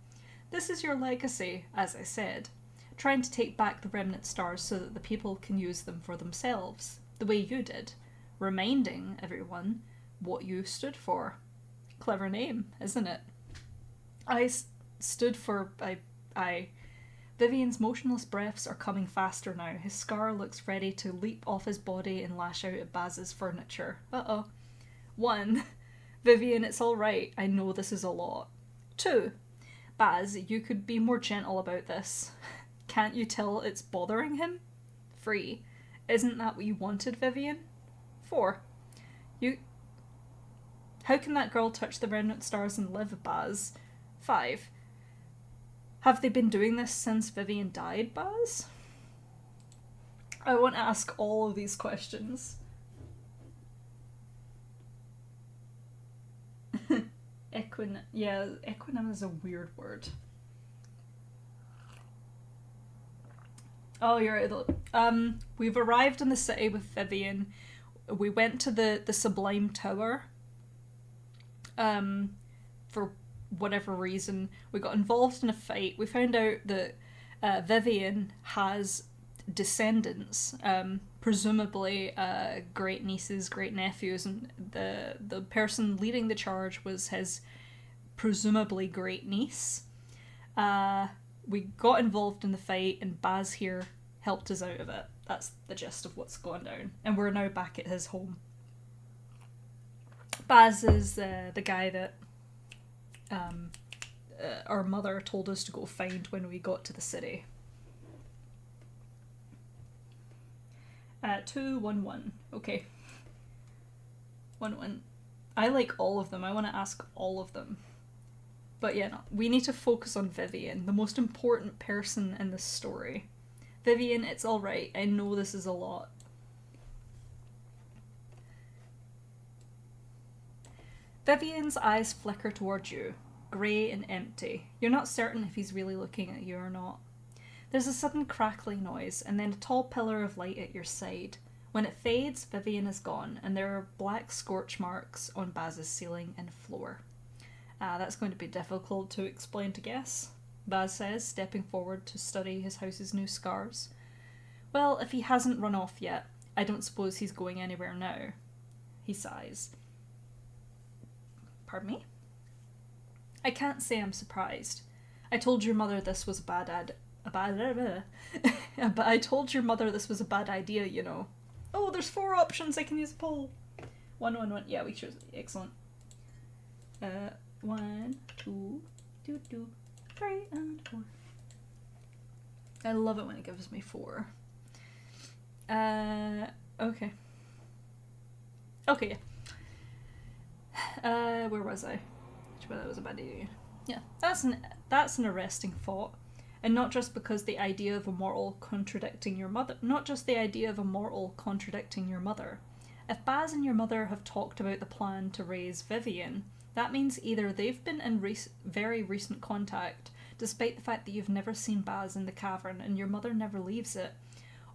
This is your legacy, as I said. Trying to take back the remnant stars so that the people can use them for themselves, the way you did. Reminding everyone what you stood for. Clever name, isn't it? I stood for... I... Vivian's motionless breaths are coming faster now. His scar looks ready to leap off his body and lash out at Baz's furniture. Uh-oh. 1. Vivian, it's alright. I know this is a lot. 2. Baz, you could be more gentle about this. Can't you tell it's bothering him? 3. Isn't that what you wanted, Vivian? 4. How can that girl touch the remnant stars and live, Baz? 5. Have they been doing this since Vivian died, Baz? I want to ask all of these questions. Equinem is a weird word. Oh, you're right. We've arrived in the city with Vivian. We went to the Sublime Tower. For whatever reason, we got involved in a fight. We found out that Vivian has descendants, presumably great nieces, great nephews, and the person leading the charge was his presumably great niece. We got involved in the fight, and Baz here helped us out of it. That's the gist of what's going down, and we're now back at his home. Baz is the guy that our mother told us to go find when we got to the city. 211. Okay. 1-1. I like all of them. I want to ask all of them. But yeah, no, we need to focus on Vivian, the most important person in this story. Vivian, it's alright. I know this is a lot. Vivian's eyes flicker towards you, grey and empty. You're not certain if he's really looking at you or not. There's a sudden crackling noise, and then a tall pillar of light at your side. When it fades, Vivian is gone, and there are black scorch marks on Baz's ceiling and floor. That's going to be difficult to explain to guess, Baz says, stepping forward to study his house's new scars. Well, if he hasn't run off yet, I don't suppose he's going anywhere now. He sighs. Pardon me? I can't say I'm surprised. I told your mother this was a bad I told your mother this was a bad idea, you know. Oh, there's 4 options. I can use a poll. 1. Yeah, we chose it. Excellent. 1, 2, 3, and 4. I love it when it gives me 4. Okay. Okay, yeah. Where was I? That was a bad idea. Yeah, that's an arresting thought. And not just because the idea of a mortal contradicting your mother. If Baz and your mother have talked about the plan to raise Vivian, that means either they've been in very recent contact, despite the fact that you've never seen Baz in the cavern and your mother never leaves it,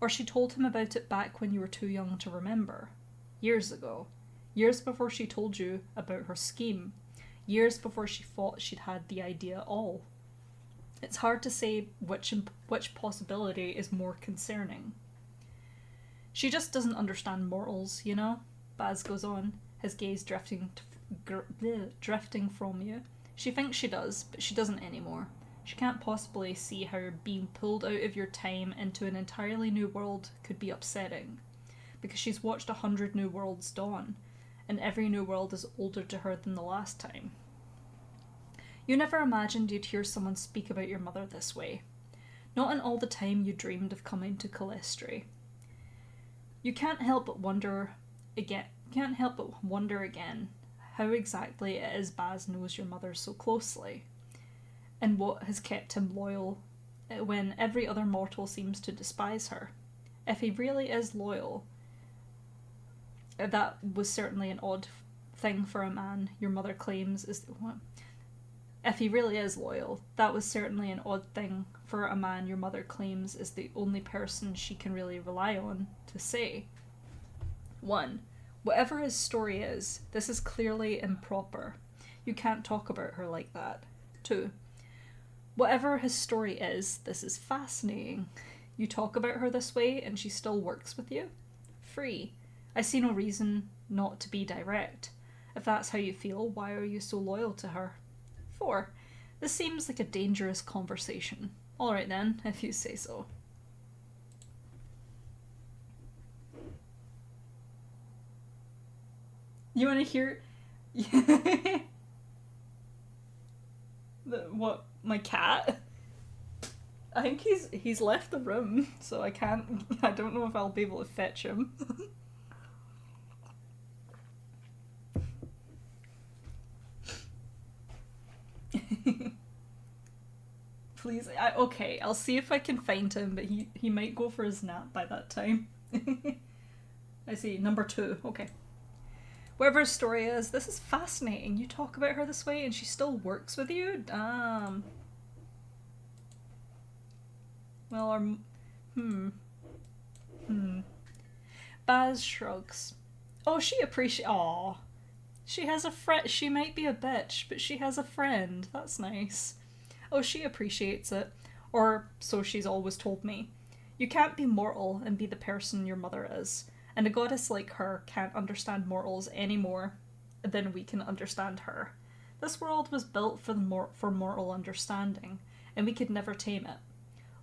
or she told him about it back when you were too young to remember. Years ago. Years before she told you about her scheme. Years before she thought she'd had the idea all. It's hard to say which possibility is more concerning. She just doesn't understand mortals, you know? Baz goes on, his gaze drifting from you. She thinks she does, but she doesn't anymore. She can't possibly see how being pulled out of your time into an entirely new world could be upsetting. Because she's watched 100 new worlds dawn, and every new world is older to her than the last time. You never imagined you'd hear someone speak about your mother this way. Not in all the time you dreamed of coming to Calestri. You can't help but wonder again how exactly it is Baz knows your mother so closely, and what has kept him loyal when every other mortal seems to despise her. If he really is loyal, that was certainly an odd thing for a man your mother claims is... What? If he really is loyal, that was certainly an odd thing for a man your mother claims is the only person she can really rely on to say. 1. Whatever his story is, this is clearly improper. You can't talk about her like that. 2. Whatever his story is, this is fascinating. You talk about her this way and she still works with you? 3. I see no reason not to be direct. If that's how you feel, why are you so loyal to her? 4. This seems like a dangerous conversation. Alright then, if you say so. You want to hear... What? My cat? I think he's left the room, so I don't know if I'll be able to fetch him. Please, okay, I'll see if I can find him, but he might go for his nap by that time. I see, number 2, okay. Whatever his story is, this is fascinating. You talk about her this way and she still works with you? Damn. Well, Baz shrugs. Oh, she appreciates... Aw. She has a friend. She might be a bitch, but she has a friend. That's nice. Oh, she appreciates it. Or so she's always told me. You can't be mortal and be the person your mother is. And a goddess like her can't understand mortals any more than we can understand her. This world was built for mortal understanding, and we could never tame it.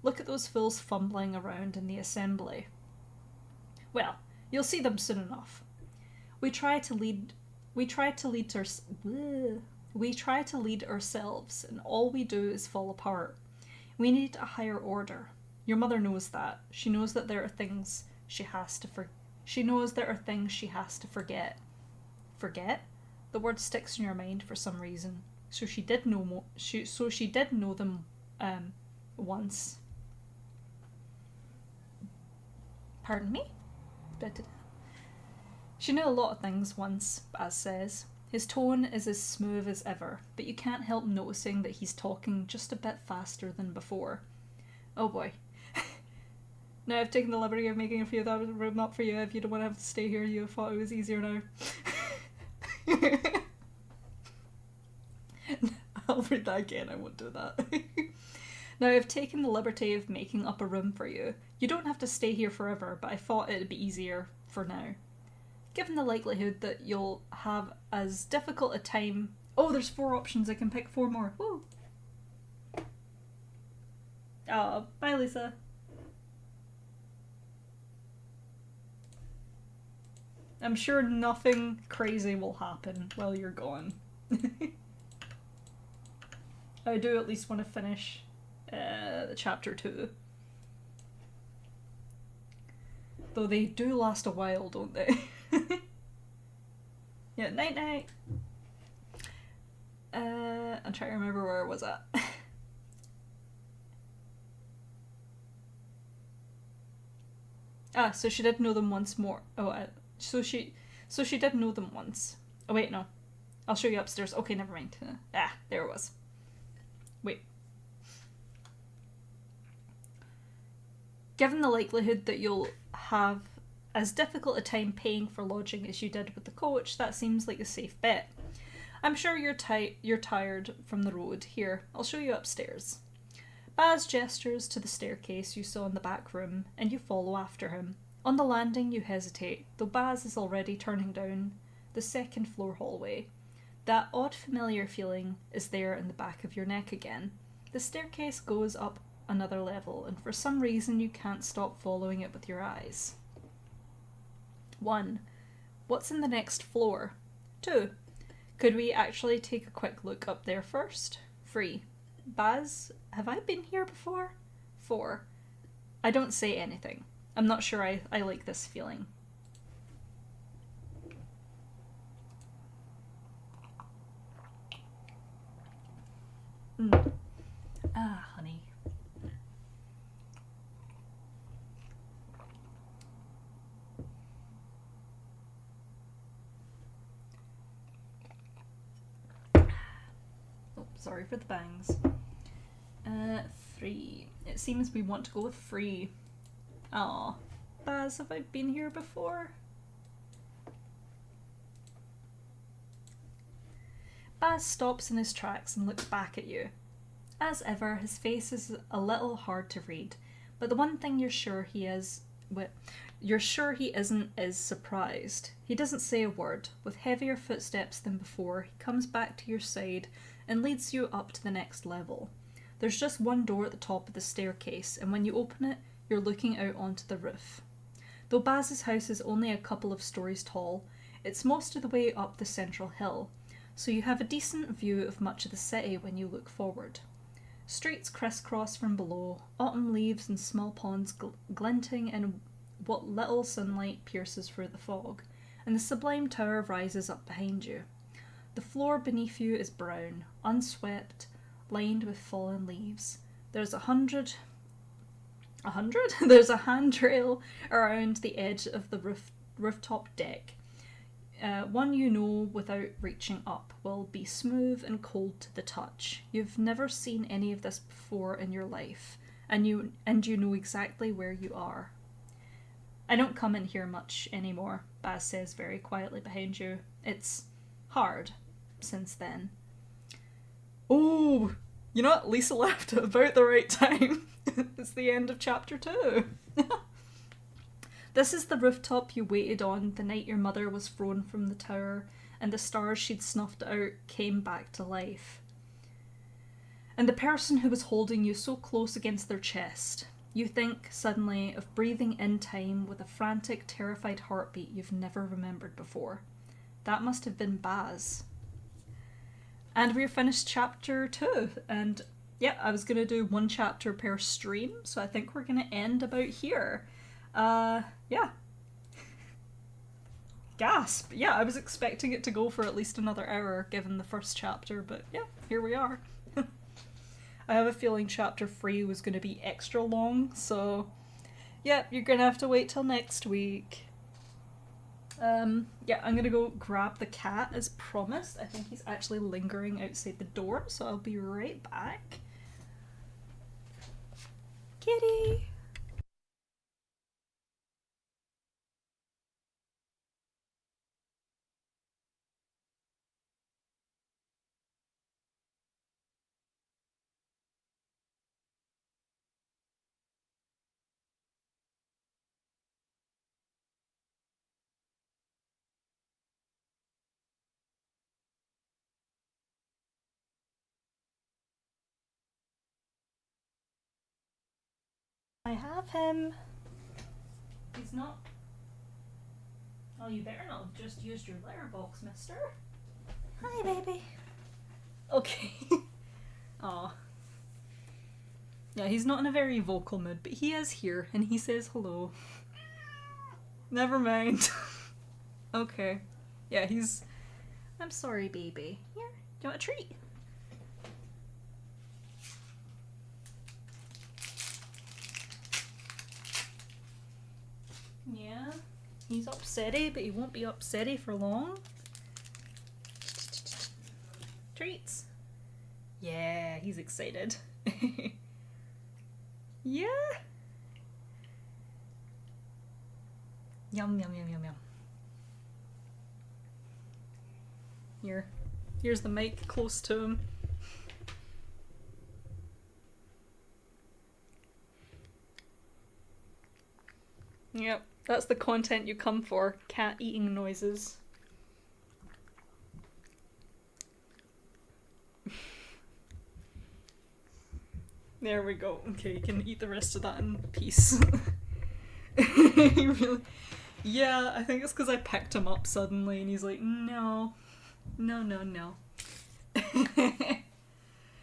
Look at those fools fumbling around in the assembly. Well, you'll see them soon enough. We try to lead ourselves, and all we do is fall apart. We need a higher order. Your mother knows that. She knows that there are things she has to forget. Forget? The word sticks in your mind for some reason. So she did know them once. Pardon me? She knew a lot of things once, Baz says. His tone is as smooth as ever, but you can't help noticing that he's talking just a bit faster than before. Oh boy. Now I've taken the liberty of making a few thousand room up for you. If you don't want to have to stay here, you thought it was easier now. I'll read that again, I won't do that. Now I've taken the liberty of making up a room for you. You don't have to stay here forever, but I thought it'd be easier for now. Given the likelihood that you'll have as difficult a time... Oh, there's 4 options, I can pick 4 more. Woo! Oh, bye Lisa. I'm sure nothing crazy will happen while you're gone. I do at least want to finish chapter 2. Though they do last a while, don't they? Yeah, night night. I'm trying to remember where I was at. So she did know them once more. So she did know them once. Oh wait, no. I'll show you upstairs. Okay, never mind. There it was. Wait. Given the likelihood that you'll have as difficult a time paying for lodging as you did with the coach, that seems like a safe bet. I'm sure you're tired from the road. Here, I'll show you upstairs. Baz gestures to the staircase you saw in the back room, and you follow after him. On the landing, you hesitate, though Baz is already turning down the second floor hallway. That odd familiar feeling is there in the back of your neck again. The staircase goes up another level, and for some reason you can't stop following it with your eyes. 1. What's in the next floor? 2. Could we actually take a quick look up there first? 3. Baz, have I been here before? 4. I don't say anything. I'm not sure I like this feeling. Ah, honey. Oh, sorry for the bangs. 3. It seems we want to go with 3. Aw. Baz, have I been here before? Baz stops in his tracks and looks back at you. As ever, his face is a little hard to read, but the one thing you're sure he isn't is surprised. He doesn't say a word. With heavier footsteps than before, he comes back to your side and leads you up to the next level. There's just one door at the top of the staircase, and when you open it, you're looking out onto the roof. Though Baz's house is only a couple of stories tall, it's most of the way up the central hill, so you have a decent view of much of the city when you look forward. Streets crisscross from below, autumn leaves and small ponds glinting in what little sunlight pierces through the fog, and the sublime tower rises up behind you. The floor beneath you is brown, unswept, lined with fallen leaves. There's There's a handrail around the edge of the rooftop deck. One you know without reaching up will be smooth and cold to the touch. You've never seen any of this before in your life, and you know exactly where you are. I don't come in here much anymore, Baz says very quietly behind you. It's hard since then. Oh, you know what? Lisa left at about the right time. It's the end of chapter 2. This is the rooftop you waited on the night your mother was thrown from the tower and the stars she'd snuffed out came back to life. And the person who was holding you so close against their chest. You think, suddenly, of breathing in time with a frantic, terrified heartbeat you've never remembered before. That must have been Baz. And we're finished chapter 2, and yeah, I was going to do 1 chapter per stream, so I think we're going to end about here. Yeah. Gasp. Yeah, I was expecting it to go for at least another hour, given the first chapter, but yeah, here we are. I have a feeling chapter 3 was going to be extra long, so yeah, you're going to have to wait till next week. Yeah, I'm gonna go grab the cat as promised. I think he's actually lingering outside the door, so I'll be right back. Kitty! I have him. He's not. Oh, you better not have just used your litter box, mister. Hi, baby. Okay. Aw. Yeah, he's not in a very vocal mood, but he is here, and he says hello. Never mind. Okay. Yeah, he's... I'm sorry, baby. Here, do you want a treat? Yeah, he's upsetty, but he won't be upsetty for long. Treats. Yeah, he's excited. Yeah. Yum, yum, yum, yum, yum. Here's the mic close to him. Yep, that's the content you come for. Cat eating noises. There we go. Okay, you can eat the rest of that in peace. Really? Yeah, I think it's because I picked him up suddenly and he's like, no. No, no, no.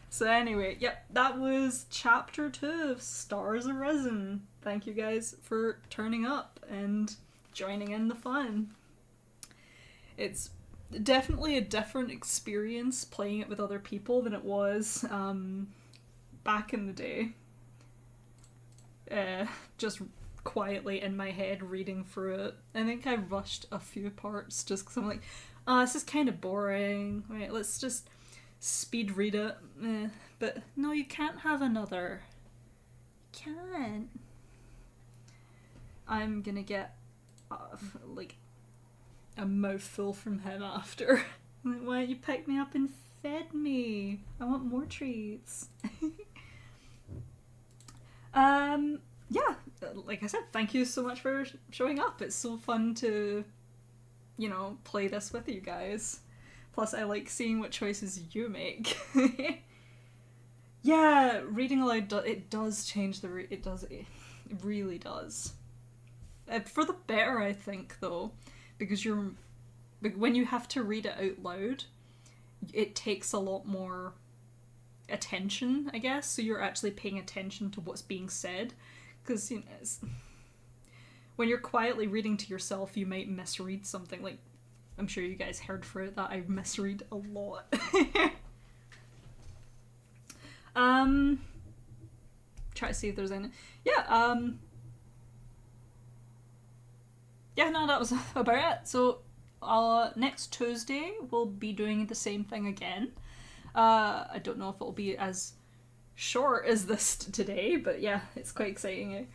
So anyway, yep, that was chapter 2 of Stars Arisen. Thank you guys for turning up and joining in the fun. It's definitely a different experience playing it with other people than it was back in the day. Just quietly in my head reading through it. I think I rushed a few parts just because I'm like, this is kind of boring. Right, let's just speed read it. But no, you can't have another. You can't. I'm gonna get like a mouthful from him after. Like, why don't you pick me up and fed me? I want more treats. Yeah, like I said, thank you so much for showing up. It's so fun to, you know, play this with you guys. Plus, I like seeing what choices you make. Yeah, reading aloud, it does change it really does. For the better, I think, though, because when you have to read it out loud, it takes a lot more attention, I guess, so you're actually paying attention to what's being said, because, you know, when you're quietly reading to yourself, you might misread something. Like, I'm sure you guys heard for it that I misread a lot. Try to see if there's any. Yeah, yeah, no, that was about it. So, next Tuesday we'll be doing the same thing again. I don't know if it'll be as short as this today, but yeah, it's quite exciting.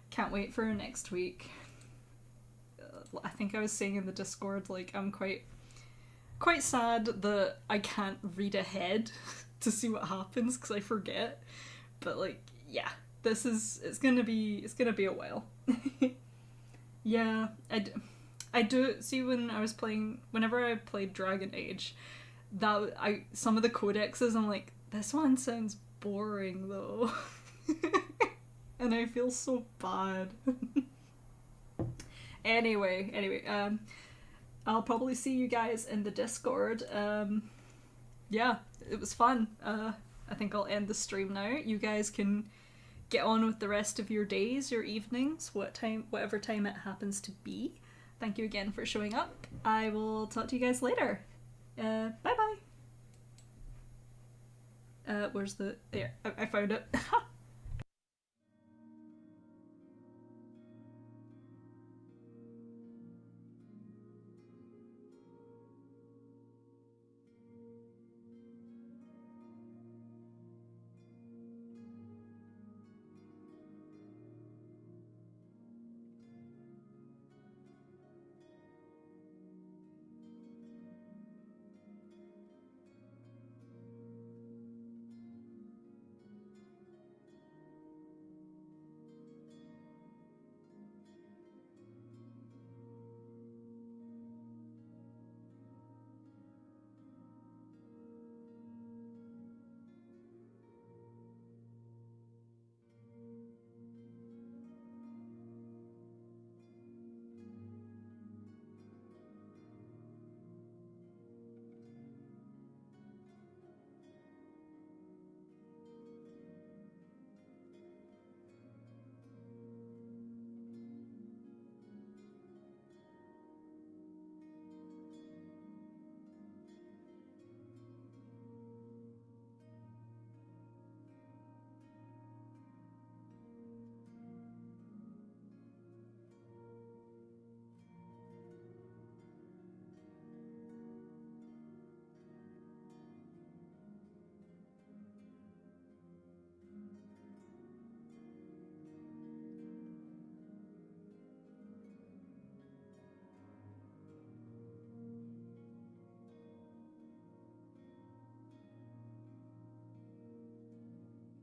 Can't wait for next week. I think I was saying in the Discord, like, I'm quite sad that I can't read ahead to see what happens because I forget. But like, yeah, it's gonna be a while. Yeah, I do see whenever I played Dragon Age, some of the codexes, I'm like, this one sounds boring though. And I feel so bad. Anyway, I'll probably see you guys in the Discord. Yeah, it was fun. I think I'll end the stream now. You guys can get on with the rest of your days, your evenings, whatever time it happens to be. Thank you again for showing up. I will talk to you guys later. Bye bye. Where's the... There, I found it.